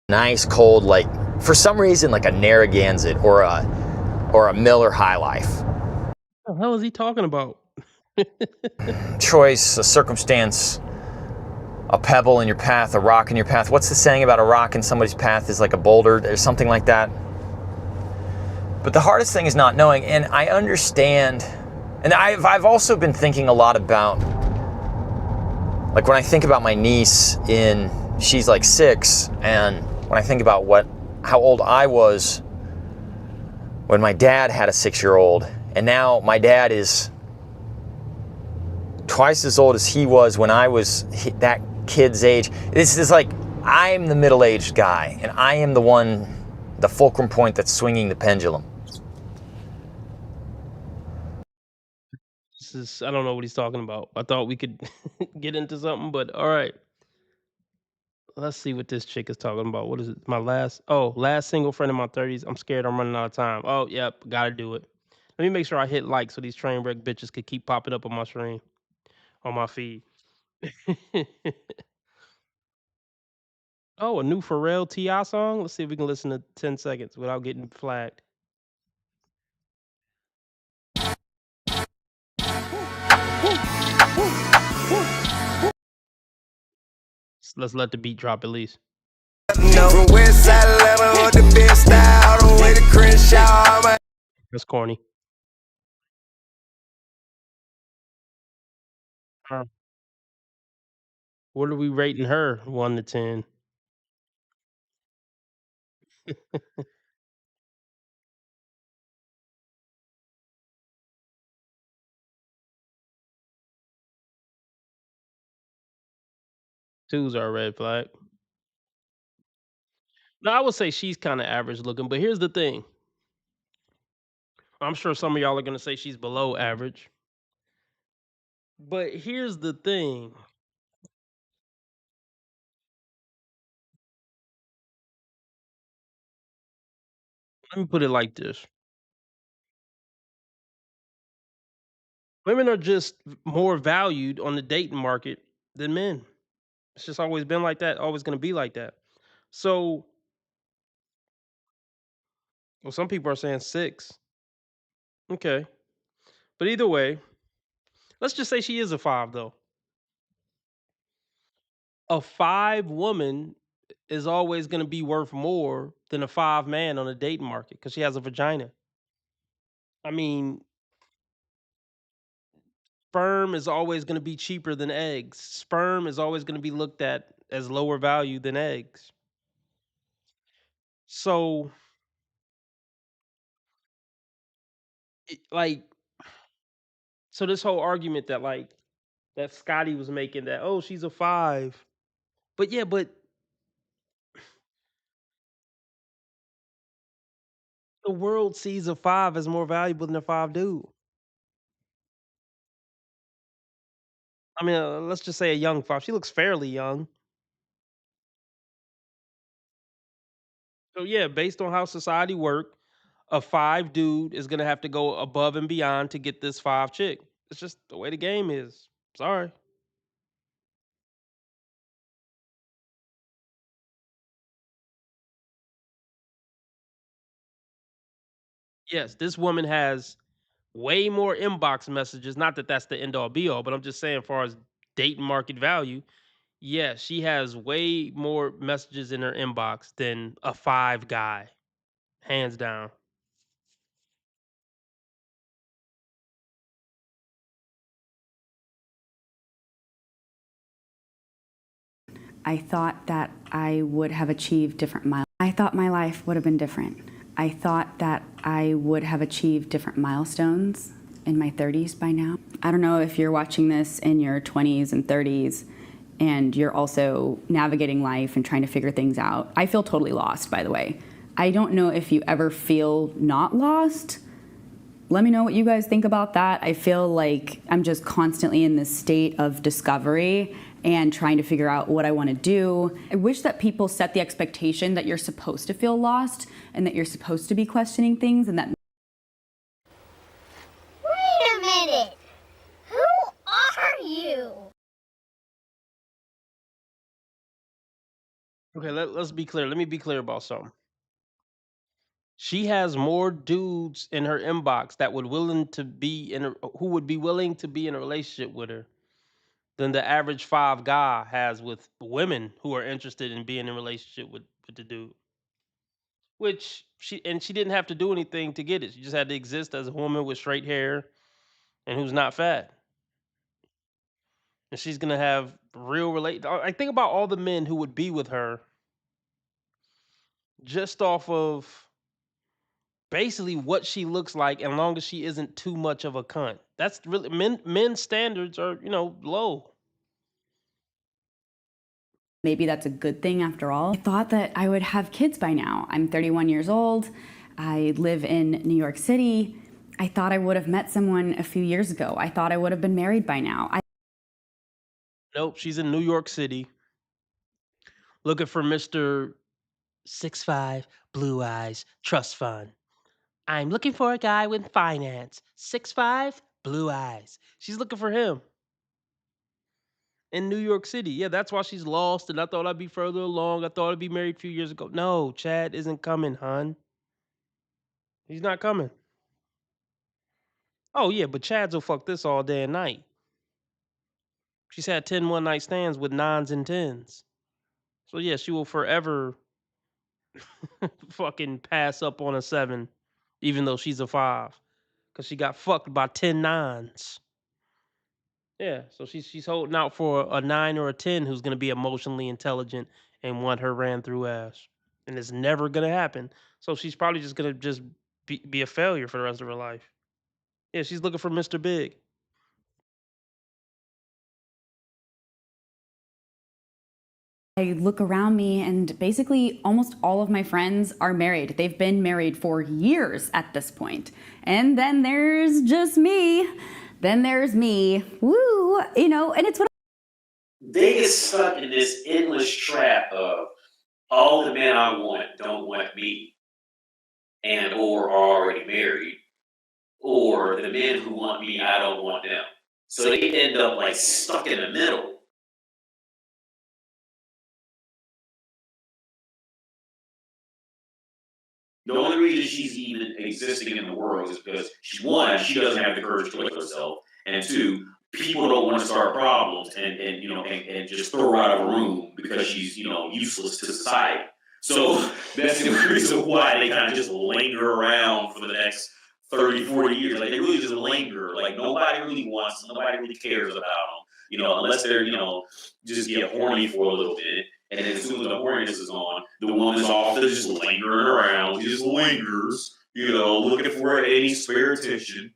nice cold, like for some reason like a Narragansett or a Miller High Life. What the hell is he talking about? Choice, a circumstance, a pebble in your path, a rock in your path. What's the saying about a rock in somebody's path is like a boulder or something like that? But the hardest thing is not knowing, and I understand, and I've also been thinking a lot about, like when I think about my niece she's like 6, and when I think about how old I was when my dad had a 6-year-old, and now my dad is twice as old as he was when I was that kid's age. This is like, I'm the middle-aged guy, and I am the fulcrum point that's swinging the pendulum. I don't know what he's talking about. I thought we could get into something, but all right. Let's see what this chick is talking about. What is it? Last single friend in my 30s. I'm scared I'm running out of time. Oh, yep, gotta do it. Let me make sure I hit like so these train wreck bitches could keep popping up on my screen, on my feed. Oh, a new Pharrell T.I. song? Let's see if we can listen to 10 seconds without getting flagged. Let's let the beat drop at least. That's corny. What are we rating her? 1 to 10. Twos are a red flag. No, I would say she's kind of average looking, but here's the thing. I'm sure some of y'all are gonna say she's below average. But here's the thing. Let me put it like this. Women are just more valued on the dating market than men. It's just always been like that, always gonna be like that. So Well, some people are saying 6. Okay. But either way, let's just say she is a 5 though. A 5 woman is always going to be worth more than a 5 man on a dating market because she has a vagina. I mean, sperm is always going to be cheaper than eggs. Sperm is always going to be looked at as lower value than eggs. So, like, so this whole argument that like that Scotty was making that, oh, she's a 5. But yeah, but the world sees a 5 as more valuable than a 5 dude. I mean, let's just say a young 5. She looks fairly young. So yeah, based on how society work, a 5 dude is gonna have to go above and beyond to get this 5 chick. It's just the way the game is. Sorry. Yes, this woman has way more inbox messages. Not that that's the end all be all, but I'm just saying, as far as dating market value, yes, she has way more messages in her inbox than a 5 guy, hands down. I thought that I would have achieved different milestones. I thought my life would have been different. I thought that I would have achieved different milestones in my 30s by now. I don't know if you're watching this in your 20s and 30s and you're also navigating life and trying to figure things out. I feel totally lost, by the way. I don't know if you ever feel not lost. Let me know what you guys think about that. I feel like I'm just constantly in this state of discovery and trying to figure out what I want to do. I wish that people set the expectation that you're supposed to feel lost and that you're supposed to be questioning things, and that Wait a minute. Who are you? Okay, let's be clear. Let me be clear about something. She has more dudes in her inbox that would willing to be in a, who would be willing to be in a relationship with her than the average 5 guy has with women who are interested in being in a relationship with the dude. Which she didn't have to do anything to get it. She just had to exist as a woman with straight hair and who's not fat. And she's gonna have real I think about all the men who would be with her just off of basically what she looks like, and long as she isn't too much of a cunt. That's really men's standards are, low. maybe that's a good thing after all. I thought that I would have kids by now. I'm 31 years old. I live in New York City. I thought I would have met someone a few years ago. I thought I would have been married by now. Nope, she's in New York City looking for Mr. 6'5", blue eyes, trust fund. I'm looking for a guy with finance. 6'5", blue eyes. She's looking for him in New York City. Yeah, that's why she's lost. And I thought I'd be further along. I thought I'd be married a few years ago. No, Chad isn't coming, hun. He's not coming. Oh, yeah, but Chads will fuck this all day and night. She's had 10 one-night stands with 9s and 10s. So, yeah, she will forever fucking pass up on a 7, even though she's a 5. Because she got fucked by 10 9s. Yeah, so she's holding out for a 9 or a 10 who's going to be emotionally intelligent and want her ran through ass. And it's never going to happen. So she's probably just going to just be a failure for the rest of her life. Yeah, she's looking for Mr. Big. I look around me and basically almost all of my friends are married. They've been married for years at this point. And then there's just me. Then there's me. Woo! And it's what They get stuck in this endless trap of all the men I want don't want me, and or are already married, or the men who want me, I don't want them. So they end up like stuck in the middle. The only reason she's even existing in the world is because one, she doesn't have the courage to kill herself, and two, people don't want to start problems and just throw her out of a room because she's useless to society. So that's the reason why they kind of just linger around for the next 30, 40 years. Like they really just linger. Like nobody really wants them, nobody really cares about them. Unless they're just get horny for a little bit. And then as soon as the horniness is on, the woman's off to just lingering around. She just lingers, looking for any spare attention.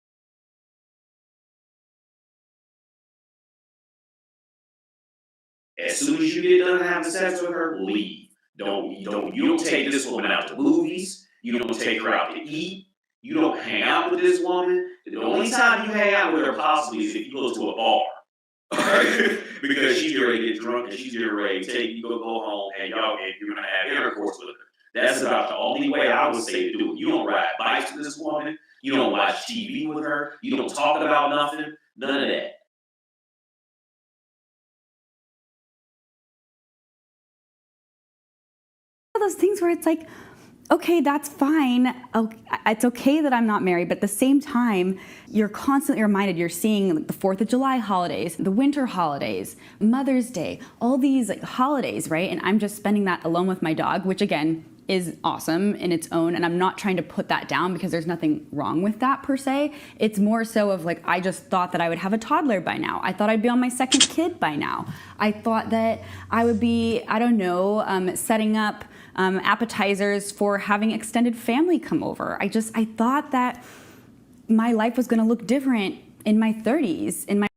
As soon as you get done having sex with her, leave. You don't take this woman out to movies. You don't take her out to eat. You don't hang out with this woman. The only time you hang out with her possibly is if you go to a bar. Because she's ready to get drunk and she's ready to take you go home and you're gonna have intercourse with her. That's about the only way I would say to do it. You don't ride bikes with this woman. You don't watch TV with her. You don't talk about nothing. None of that. Those things where it's like, okay, that's fine. It's okay that I'm not married, but at the same time, you're constantly reminded, you're seeing the 4th of July holidays, the winter holidays, Mother's Day, all these holidays, right? And I'm just spending that alone with my dog, which again, is awesome in its own. And I'm not trying to put that down because there's nothing wrong with that per se. It's more so of like, I just thought that I would have a toddler by now. I thought I'd be on my 2nd kid by now. I thought that I would be, I don't know, setting up appetizers for having extended family come over. I thought that my life was going to look different in my 30s.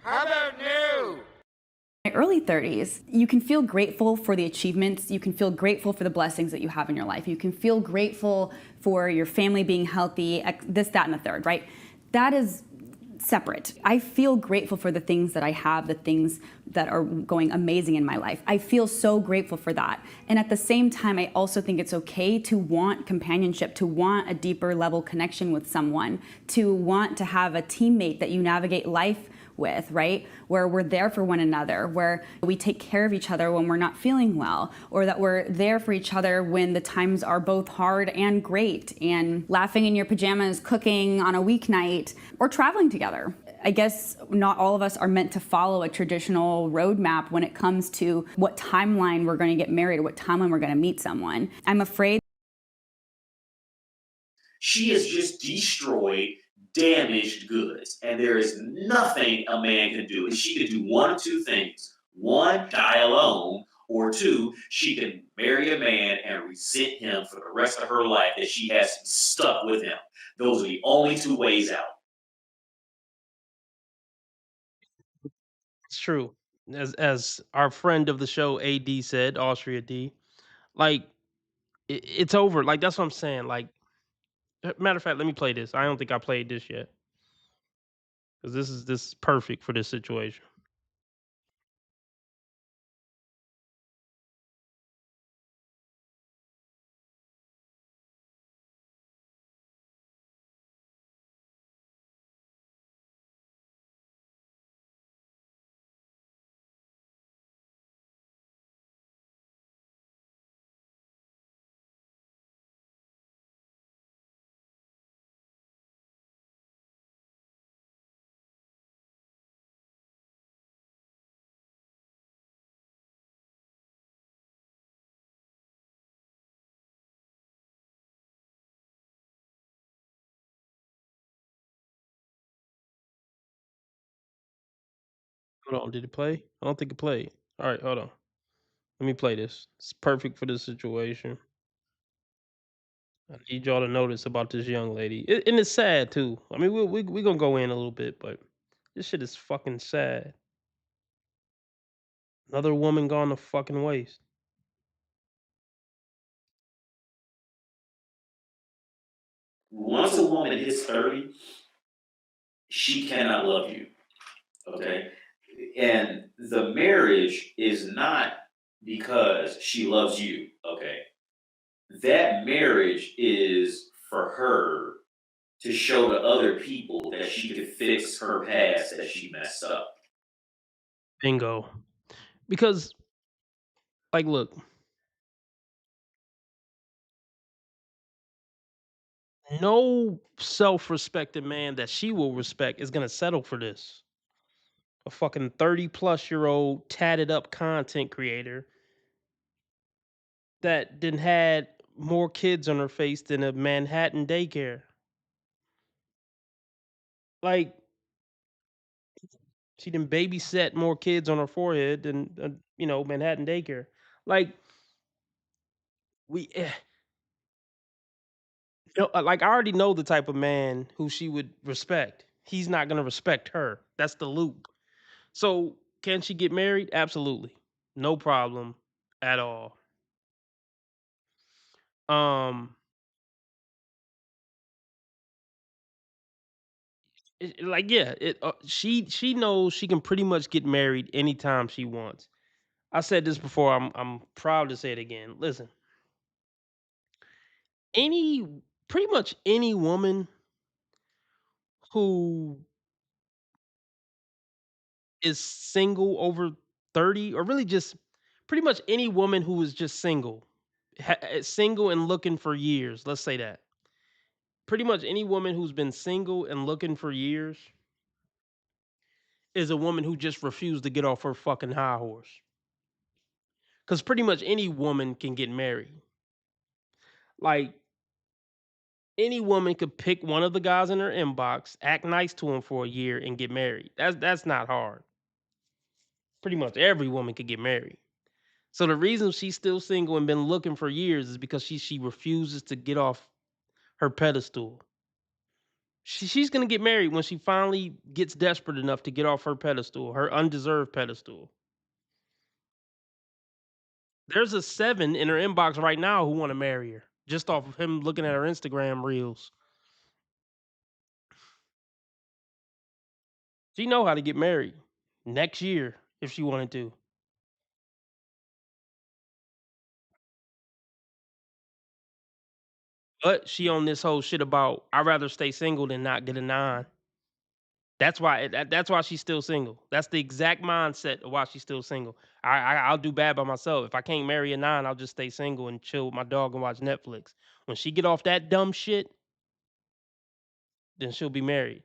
How about new? My early 30s, you can feel grateful for the achievements. You can feel grateful for the blessings that you have in your life. You can feel grateful for your family being healthy, this, that, and the third, right? That is separate. I feel grateful for the things that I have, the things that are going amazing in my life. I feel so grateful for that. And at the same time, I also think it's okay to want companionship, to want a deeper level connection with someone, to want to have a teammate that you navigate life with, right? Where we're there for one another, where we take care of each other when we're not feeling well, or that we're there for each other when the times are both hard and great, and laughing in your pajamas, cooking on a weeknight, or traveling together. I guess not all of us are meant to follow a traditional roadmap when it comes to what timeline we're going to get married or what timeline we're going to meet someone. I'm afraid She has just destroyed damaged goods, and there is nothing a man can do. And she could do one of two things: one, die alone, or two, she can marry a man and resent him for the rest of her life that she has stuck with him. Those are the only two ways out. It's true. As our friend of the show AD said, Austria D, like it's over. Like that's what I'm saying. Like matter of fact, let me play this. I don't think I played this yet because this is perfect for this situation. Hold on, did it play? I don't think it played. All right, hold on. Let me play this. It's perfect for this situation. I need y'all to notice about this young lady, and it's sad too. I mean, we're gonna go in a little bit, but this shit is fucking sad. Another woman gone to fucking waste. Once a woman hits 30, she cannot love you. Okay? And the marriage is not because she loves you. Okay? That marriage is for her to show to other people that she could fix her past that she messed up. Bingo. Because, like, look, no self-respecting man that she will respect is gonna settle for this. A fucking 30-plus-year-old tatted up content creator that done had more kids on her face than a Manhattan daycare. Like, she done babysat more kids on her forehead than, Manhattan daycare. Like, we, like, I already know the type of man who she would respect. He's not gonna respect her. That's the loop. So, can she get married? Absolutely. No problem at all. Um, she knows she can pretty much get married anytime she wants. I said this before, I'm proud to say it again. Listen, any pretty much any woman who is single over 30, or really just pretty much any woman who is just single, single and looking for years, let's say that. Pretty much any woman who's been single and looking for years is a woman who just refused to get off her fucking high horse. Because pretty much any woman can get married. Like, any woman could pick one of the guys in her inbox, act nice to him for a year, and get married. That's not hard. Pretty much every woman could get married. So the reason she's still single and been looking for years is because she refuses to get off her pedestal. She's gonna get married when she finally gets desperate enough to get off her pedestal, her undeserved pedestal. There's a 7 in her inbox right now who want to marry her just off of him looking at her Instagram reels. She know how to get married next year if she wanted to. But she on this whole shit about I'd rather stay single than not get a 9. That's why she's still single. That's the exact mindset of why she's still single. I'll do bad by myself. If I can't marry a 9, I'll just stay single and chill with my dog and watch Netflix. When she get off that dumb shit, then she'll be married.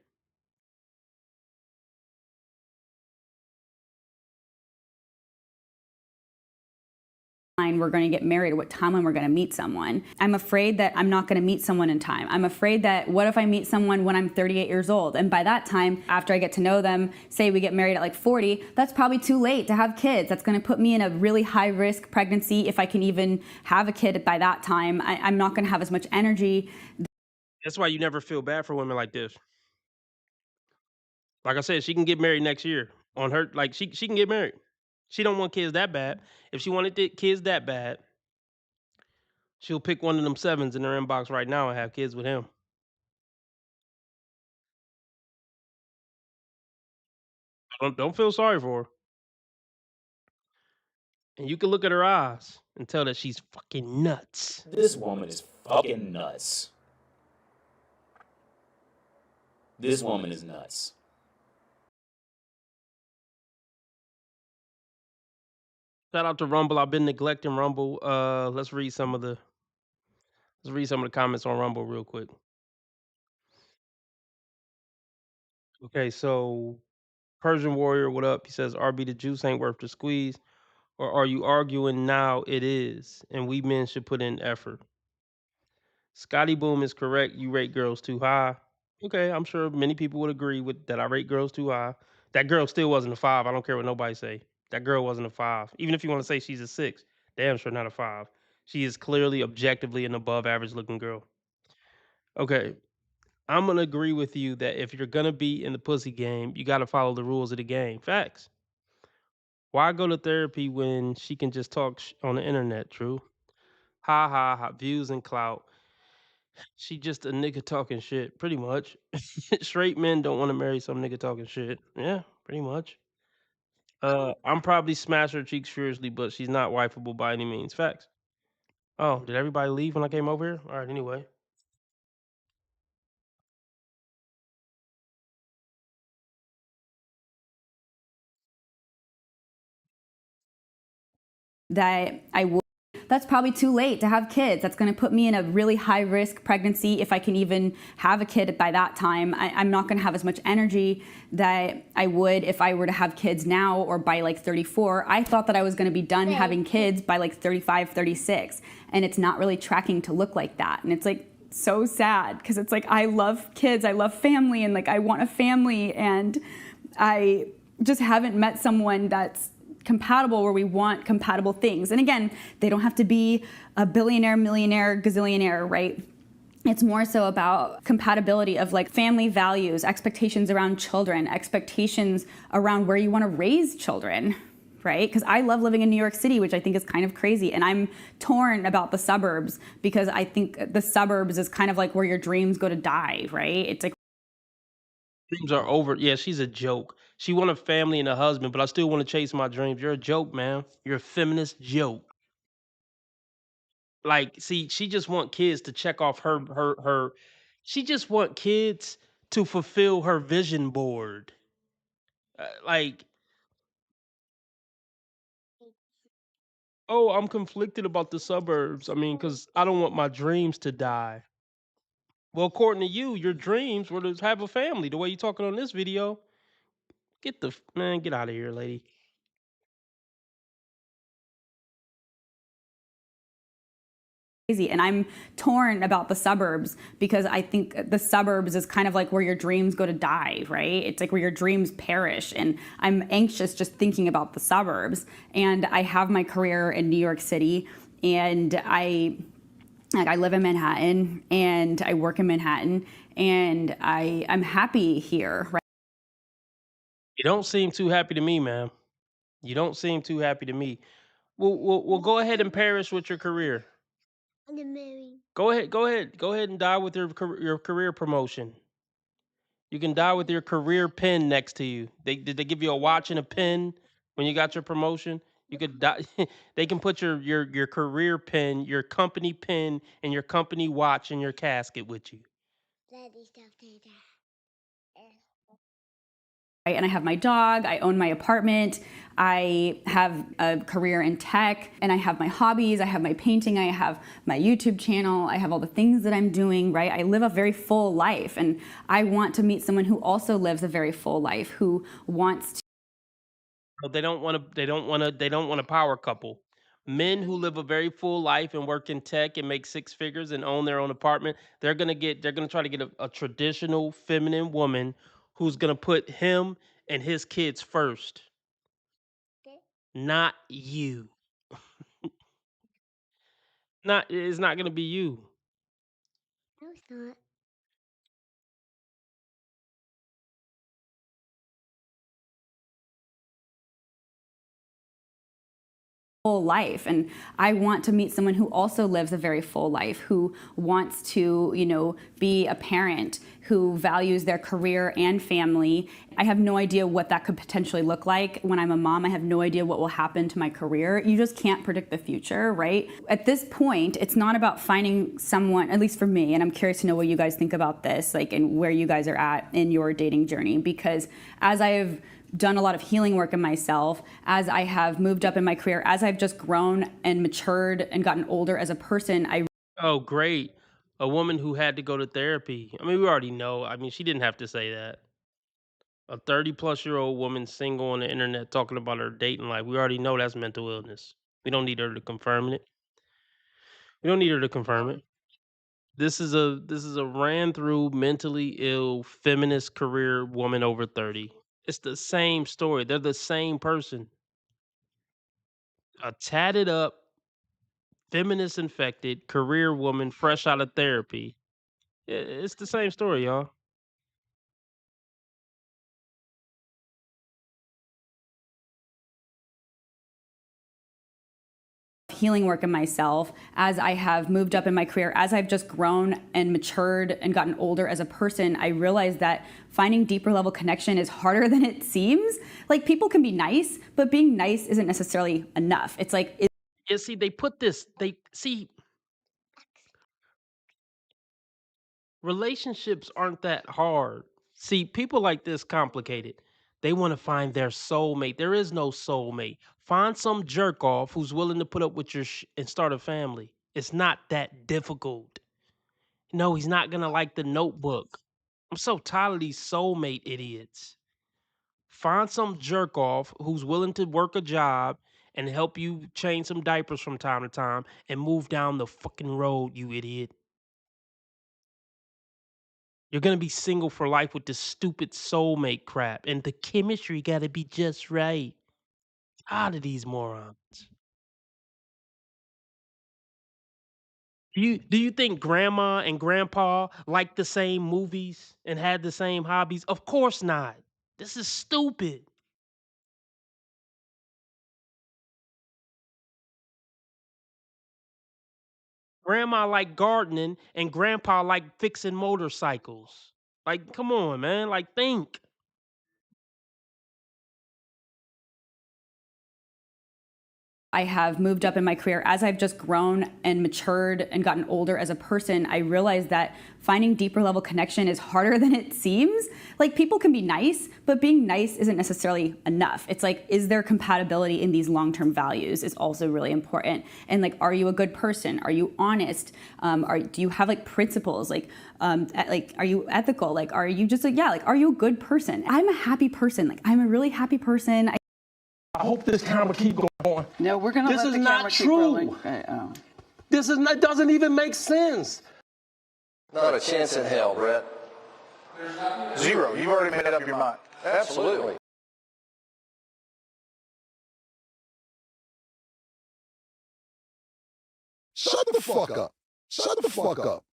We're going to get married, or what time when we're going to meet someone. I'm afraid that I'm not going to meet someone in time. I'm afraid that what if I meet someone when I'm 38 years old, and by that time, after I get to know them, say we get married at like 40, that's probably too late to have kids. That's going to put me in a really high risk pregnancy if I can even have a kid by that time. I'm not going to have as much energy. That's why you never feel bad for women like this. Like I said, she can get married next year. On her, like, she can get married. She don't want kids that bad. If she wanted kids that bad, she'll pick one of them 7s in her inbox right now and have kids with him. Don't feel sorry for her. And you can look at her eyes and tell that she's fucking nuts. This woman is fucking nuts. This woman is nuts. Shout out to Rumble. I've been neglecting Rumble. Let's read some of the comments on Rumble real quick. Okay, so Persian Warrior, what up? He says, RB, the juice ain't worth the squeeze. Or are you arguing now it is, and we men should put in effort? Scotty Boom is correct. You rate girls too high. Okay, I'm sure many people would agree with that. I rate girls too high. That girl still wasn't a 5. I don't care what nobody say. That girl wasn't a 5. Even if you want to say she's a 6, damn sure not a 5. She is clearly, objectively, an above average looking girl. Okay, I'm gonna agree with you that if you're gonna be in the pussy game, you got to follow the rules of the game. Facts. Why go to therapy when she can just talk on the internet? True. Ha ha ha. Views and clout. She just a nigga talking shit, pretty much. Straight men don't want to marry some nigga talking shit. Yeah, pretty much. I'm probably smash her cheeks furiously, but she's not wifeable by any means. Facts. Oh, did everybody leave when I came over here? All right, anyway. that I would. That's probably too late to have kids. That's going to put me in a really high risk pregnancy if I can even have a kid by that time. I'm not going to have as much energy that I would if I were to have kids now or by like 34. I thought that I was going to be done having kids by like 35, 36. And it's not really tracking to look like that. And it's like so sad because it's like I love kids, I love family, and like I want a family. And I just haven't met someone that's compatible where we want compatible things. And again, they don't have to be a billionaire, millionaire, gazillionaire, right? It's more so about compatibility of like family values, expectations around children, expectations around where you want to raise children, right? Because I love living in New York City, which I think is kind of crazy. And I'm torn about the suburbs because I think the suburbs is kind of like where your dreams go to die, right? It's like Dreams are over. Yeah, she's a joke. She want a family and a husband, but I still want to chase my dreams. You're a joke, man. You're a feminist joke. Like, see, she just want kids to check off her. She just want kids to fulfill her vision board. Like, oh, I'm conflicted about the suburbs. I mean, because I don't want my dreams to die. Well, according to you, your dreams were to have a family. The way you talking on this video, get out of here, lady. crazy. And I'm torn about the suburbs because I think the suburbs is kind of like where your dreams go to die, right? It's like where your dreams perish. And I'm anxious just thinking about the suburbs. And I have my career in New York City, and I live in Manhattan and I work in Manhattan, and I'm happy here, right? You don't seem too happy to me, man. You don't seem too happy to me. We'll go ahead and perish with your career. Go ahead and die with your career promotion. You can die with your career pin next to you. Did they give you a watch and a pin when you got your promotion? You could die. They can put your career pin, your company pin, and your company watch in your casket with you. And I have my dog, I own my apartment, I have a career in tech, and I have my hobbies, I have my painting, I have my YouTube channel, I have all the things that I'm doing, right? I live a very full life, and I want to meet someone who also lives a very full life, who wants to. But they don't want a power couple. Men who live a very full life and work in tech and make six figures and own their own apartment, they're gonna try to get a traditional feminine woman who's gonna put him and his kids first. Not you. It's not gonna be you. No, it's not. Full life, and I want to meet someone who also lives a very full life, who wants to, be a parent, who values their career and family. I have no idea what that could potentially look like when I'm a mom. I have no idea what will happen to my career. You just can't predict the future, right? At this point, it's not about finding someone, at least for me, and I'm curious to know what you guys think about this, like, and where you guys are at in your dating journey, because as I have done a lot of healing work in myself, as I have moved up in my career, as I've just grown and matured and gotten older as a person, Oh, great. A woman who had to go to therapy. I mean, we already know. I mean, she didn't have to say that. A 30-plus-year-old woman single on the internet talking about her dating life. We already know that's mental illness. We don't need her to confirm it. We don't need her to confirm it. This is a ran through mentally ill feminist career woman over 30. It's the same story. They're the same person. A tatted up, feminist infected career woman fresh out of therapy. It's the same story, y'all. healing work in myself, as I have moved up in my career, as I've just grown and matured and gotten older as a person, I realized that finding deeper level connection is harder than it seems. Like, people can be nice, but being nice isn't necessarily enough. It's like, Yeah, see, they put this, relationships aren't that hard. See, people like this complicated. They want to find their soulmate. There is no soulmate. Find some jerk off who's willing to put up with your and start a family. It's not that difficult. No, he's not gonna like The Notebook. I'm so tired of these soulmate idiots. Find some jerk off who's willing to work a job and help you change some diapers from time to time and move down the fucking road, you idiot. You're gonna be single for life with this stupid soulmate crap, and the chemistry gotta be just right. Tired of these morons. Do you think grandma and grandpa liked the same movies and had the same hobbies? Of course not. This is stupid. Grandma liked gardening and grandpa liked fixing motorcycles. Like, come on, man. Like, think. I have moved up in my career as I've just grown and matured and gotten older as a person. I realized that finding deeper level connection is harder than it seems. Like, people can be nice, but being nice isn't necessarily enough. It's like, is there compatibility in these long-term values is also really important. And like, are you a good person? Are you honest? Do you have like principles? Like, are you ethical? Like, are you just like, are you a good person? I'm a happy person. Like, I'm a really happy person. I hope this camera keep going. No, we're gonna This let is the not camera keep true. rolling. Okay, This is not, doesn't even make sense. Not a chance in hell, Brett. Zero. You've already made up your mind. Absolutely. Shut the fuck up. Shut the fuck up.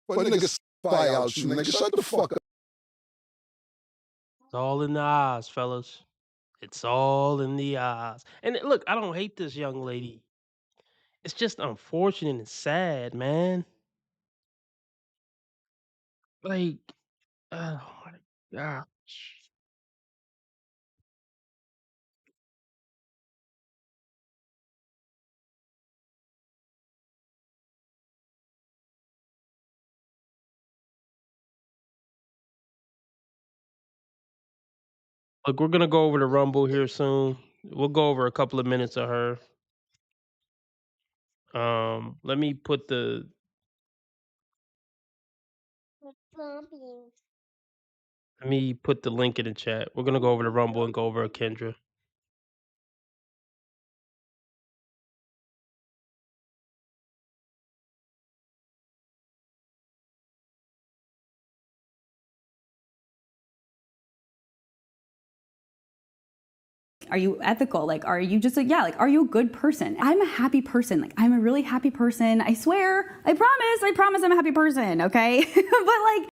But niggas spy out you, nigga. Shut the fuck up. It's all in the eyes, fellas. It's all in the eyes. And look, I don't hate this young lady. It's just unfortunate and sad, man. Like, oh my gosh. Look, we're gonna go over the Rumble here soon. We'll go over a couple of minutes of her. Let me put the link in the chat. We're gonna go over the Rumble and go over Kendra. Are you ethical? Like, are you just like, are you a good person? I'm a happy person. Like, I'm a really happy person. I swear, I promise I'm a happy person, okay? But like,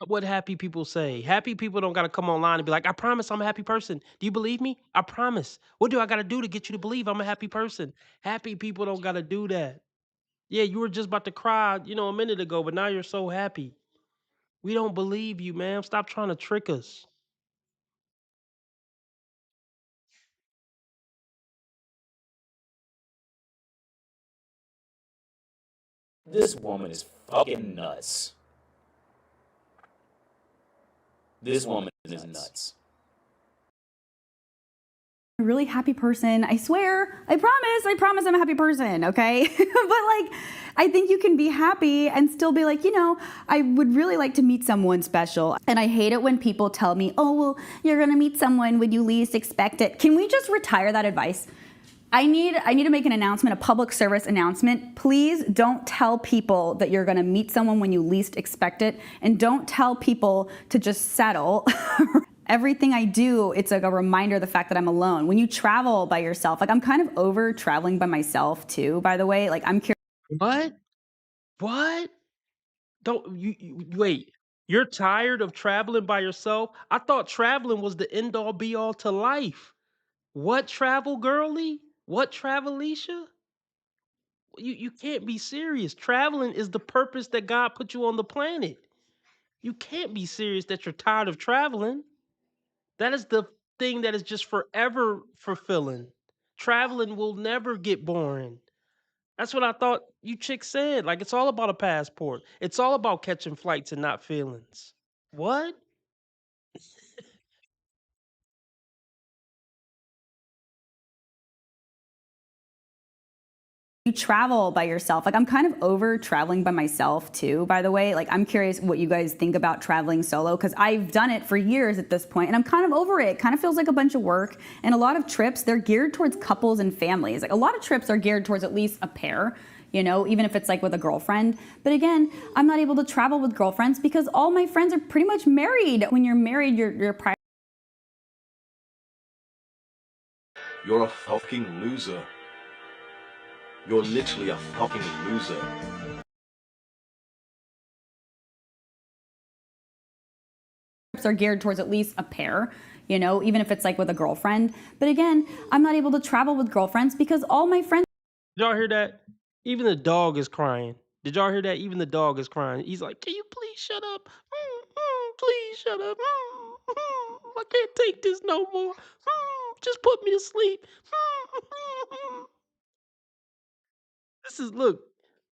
What happy people say? Happy people don't gotta come online and be like, I promise I'm a happy person. Do you believe me? I promise. What do I gotta do to get you to believe I'm a happy person? Happy people don't gotta do that. Yeah, you were just about to cry, a minute ago, but now you're so happy. We don't believe you, man. Stop trying to trick us. This woman is fucking nuts. This woman is nuts. a really happy person. I swear, I promise I'm a happy person, okay? But like, I think you can be happy and still be like, I would really like to meet someone special. And I hate it when people tell me, oh, well, you're gonna meet someone when you least expect it. Can we just retire that advice? I need to make an announcement, a public service announcement. Please don't tell people that you're gonna meet someone when you least expect it, and don't tell people to just settle. Everything I do, it's like a reminder of the fact that I'm alone. When you travel by yourself, like I'm kind of over traveling by myself too, by the way. Like I'm curious. What? Don't you wait. You're tired of traveling by yourself? I thought traveling was the end all be all to life. What travel, girly? What Travelicia? You can't be serious. Traveling is the purpose that God put you on the planet. You can't be serious that you're tired of traveling. That is the thing that is just forever fulfilling. Traveling will never get boring. That's what I thought you chicks said. Like, it's all about a passport. It's all about catching flights and not feelings. What? You travel by yourself. Like, I'm kind of over traveling by myself too, by the way. Like, I'm curious what you guys think about traveling solo, because I've done it for years at this point and I'm kind of over it. It kind of feels like a bunch of work. And a lot of trips, they're geared towards couples and families. Like, a lot of trips are geared towards at least a pair, you know, even if it's like with a girlfriend. But again, I'm not able to travel with girlfriends because all my friends are pretty much married. When you're married, you're You're a fucking loser. You're literally a fucking loser. are geared towards at least a pair, you know, even if it's like with a girlfriend. But again, I'm not able to travel with girlfriends because all my friends. Did y'all hear that? Even the dog is crying. Did y'all hear that? Even the dog is crying. He's like, can you please shut up? Please shut up. I can't take this no more. Just put me to sleep.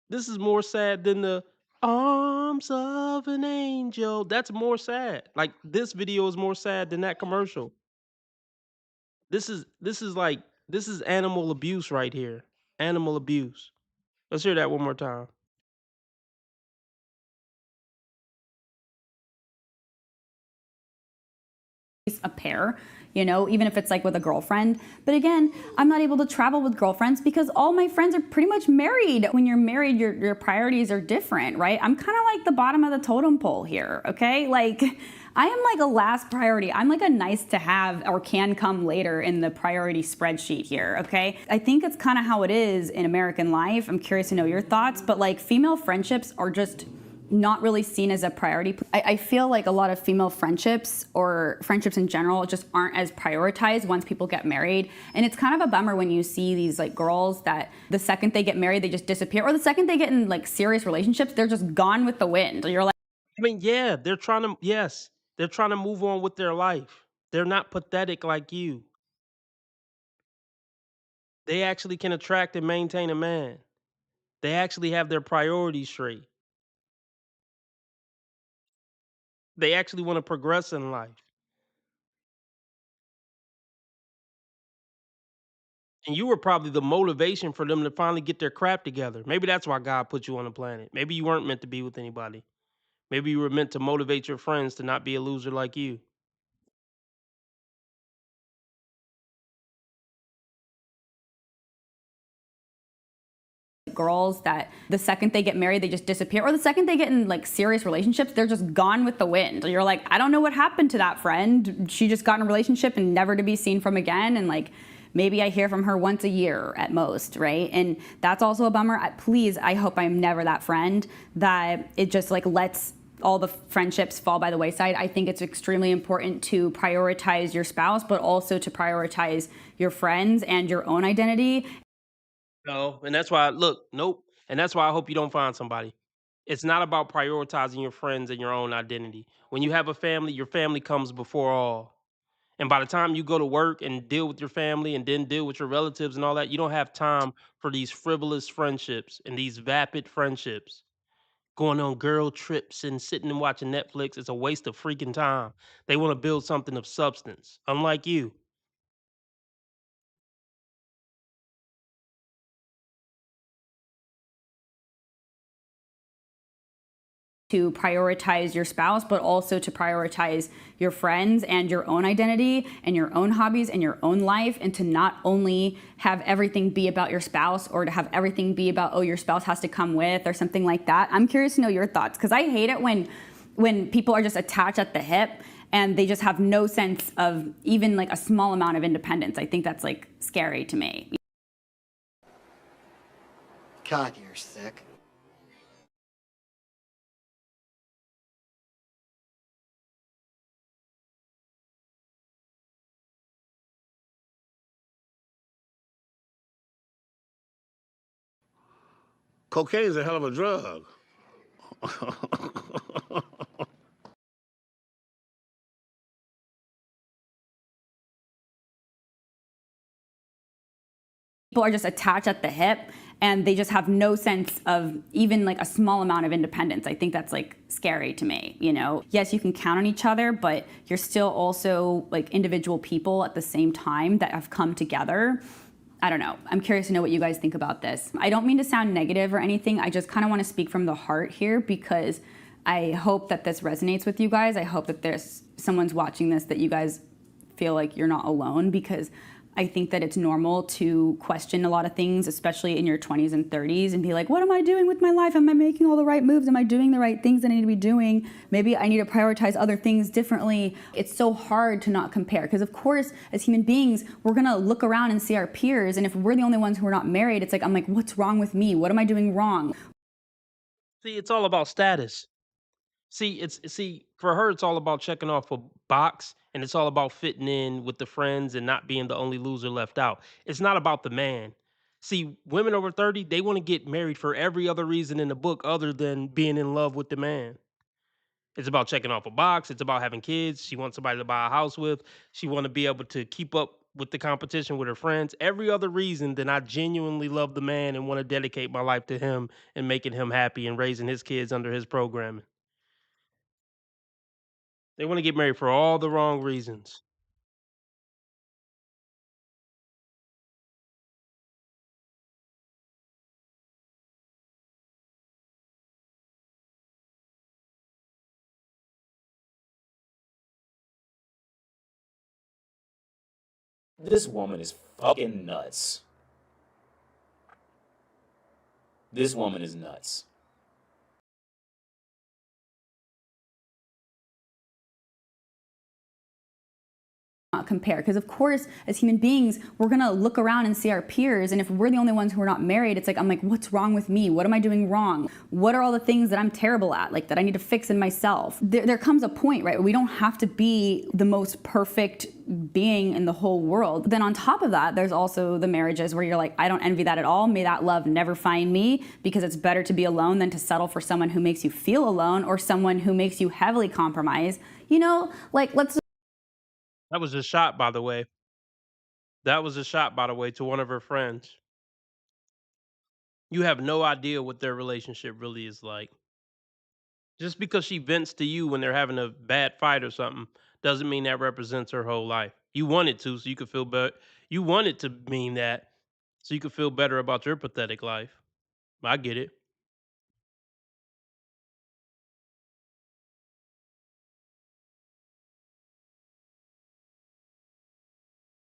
This is more sad than the arms of an angel. That's more sad. Like, this video is more sad than that commercial. This is animal abuse right here. Animal abuse. Let's hear that one more time. A pair, you know, even if it's like with a girlfriend. But again, I'm not able to travel with girlfriends because all my friends are pretty much married. When you're married, your priorities are different, right? I'm kind of like the bottom of the totem pole here, okay? Like, I am like a last priority. I'm like a nice to have or can come later in the priority spreadsheet here, okay? I think it's kind of how it is in American life. I'm curious to know your thoughts, but like, female friendships are just not really seen as a priority. I feel like a lot of female friendships or friendships in general just aren't as prioritized once people get married. And it's kind of a bummer when you see these like girls that the second they get married, they just disappear. Or the second they get in like serious relationships, they're just gone with the wind. You're like, I mean, yeah, they're trying to move on with their life. They're not pathetic like you. They actually can attract and maintain a man. They actually have their priorities straight. They actually want to progress in life. And you were probably the motivation for them to finally get their crap together. Maybe that's why God put you on the planet. Maybe you weren't meant to be with anybody. Maybe you were meant to motivate your friends to not be a loser like you. girls that the second they get married, they just disappear. Or the second they get in like serious relationships, they're just gone with the wind. You're like, I don't know what happened to that friend. She just got in a relationship and never to be seen from again. And like, maybe I hear from her once a year at most, right? And that's also a bummer. Please, I hope I'm never that friend that it just like lets all the friendships fall by the wayside. I think it's extremely important to prioritize your spouse, but also to prioritize your friends and your own identity. No, and that's why, and that's why I hope you don't find somebody. It's not about prioritizing your friends and your own identity. When you have a family, your family comes before all. And by the time you go to work and deal with your family and then deal with your relatives and all that, you don't have time for these frivolous friendships and these vapid friendships. Going on girl trips and sitting and watching Netflix is a waste of freaking time. They want to build something of substance, unlike you. To prioritize your spouse, but also to prioritize your friends and your own identity and your own hobbies and your own life, and to not only have everything be about your spouse or to have everything be about, oh, your spouse has to come with or something like that. I'm curious to know your thoughts, because I hate it when people are just attached at the hip and they just have no sense of even like a small amount of independence. I think that's like scary to me. God, you're sick. Cocaine's a hell of a drug. People are just attached at the hip and they just have no sense of even like a small amount of independence. I think that's like scary to me, you know? Yes, you can count on each other, but you're still also like individual people at the same time that have come together. I don't know. I'm curious to know what you guys think about this. I don't mean to sound negative or anything. I just kind of want to speak from the heart here because I hope that this resonates with you guys. I hope that there's someone's watching this that you guys feel like you're not alone, because I think that it's normal to question a lot of things, especially in your 20s and 30s, and be like, what am I doing with my life? Am I making all the right moves? Am I doing the right things that I need to be doing? Maybe I need to prioritize other things differently. It's so hard to not compare, because of course, as human beings, we're gonna look around and see our peers, and if we're the only ones who are not married, it's like, I'm like, what's wrong with me? What am I doing wrong? See, it's all about status. See, for her, it's all about checking off a box, and it's all about fitting in with the friends and not being the only loser left out. It's not about the man. See, women over 30, they want to get married for every other reason in the book other than being in love with the man. It's about checking off a box. It's about having kids. She wants somebody to buy a house with. She want to be able to keep up with the competition with her friends. Every other reason than I genuinely love the man and want to dedicate my life to him and making him happy and raising his kids under his programming. They want to get married for all the wrong reasons. This woman is fucking nuts. This woman is nuts. Not compare, because of course, as human beings, we're gonna look around and see our peers, and if we're the only ones who are not married, it's like, I'm like, what's wrong with me? What am I doing wrong? What are all the things that I'm terrible at, like that I need to fix in myself? There comes a point, right? We don't have to be the most perfect being in the whole world. Then on top of that, there's also the marriages where you're like, I don't envy that at all. May that love never find me, because it's better to be alone than to settle for someone who makes you feel alone or someone who makes you heavily compromise. You know, like, let's. That was a shot, by the way. That was a shot, by the way, to one of her friends. You have no idea what their relationship really is like. Just because she vents to you when they're having a bad fight or something doesn't mean that represents her whole life. You want it to, so you could feel better. You want it to mean that, so you could feel better about your pathetic life. I get it.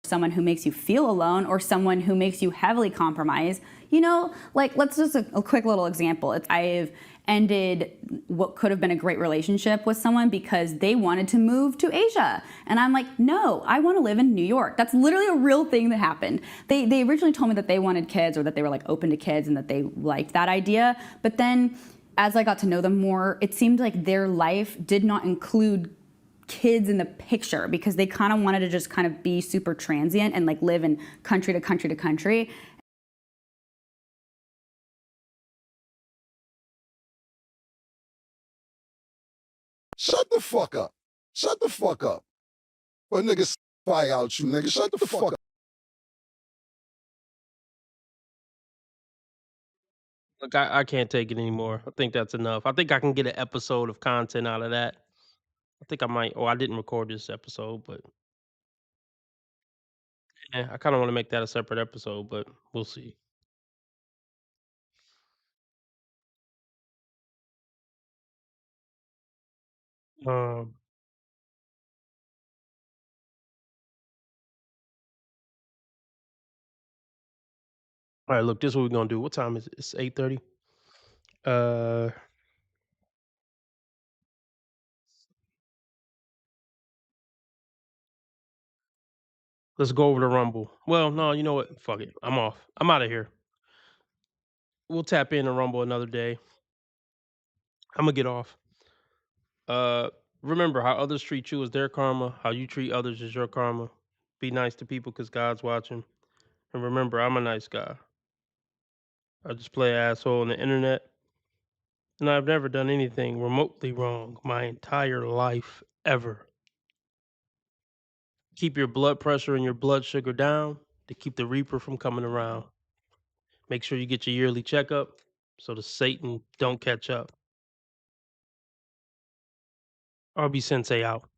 Someone who makes you feel alone or someone who makes you heavily compromise. You know, like, let's just a quick little example. I've ended what could have been a great relationship with someone because they wanted to move to Asia. And I'm like, no, I want to live in New York. That's literally a real thing that happened. They originally told me that they wanted kids, or that they were like open to kids and that they liked that idea. But then as I got to know them more, it seemed like their life did not include kids in the picture, because they kind of wanted to just kind of be super transient and like live in country to country to country. Shut the fuck up. Shut the fuck up. But niggas spy out you, nigga. Shut the fuck up. Look, I can't take it anymore. I think that's enough. I think I can get an episode of content out of that. I think I might. Oh, I didn't record this episode, but yeah, I kind of want to make that a separate episode, but we'll see. Um, all right, look, this is what we're gonna do. What time is it? It's 8:30. Uh, let's go over the Rumble. Well, no, you know what? Fuck it. I'm off. I'm out of here. We'll tap in the Rumble another day. I'm gonna get off. Uh, remember, how others treat you is their karma. How you treat others is your karma. Be nice to people because God's watching. And remember, I'm a nice guy. I just play asshole on the internet. And I've never done anything remotely wrong my entire life, ever. Keep your blood pressure and your blood sugar down to keep the Reaper from coming around. Make sure you get your yearly checkup so the Satan don't catch up. RB Sensei out.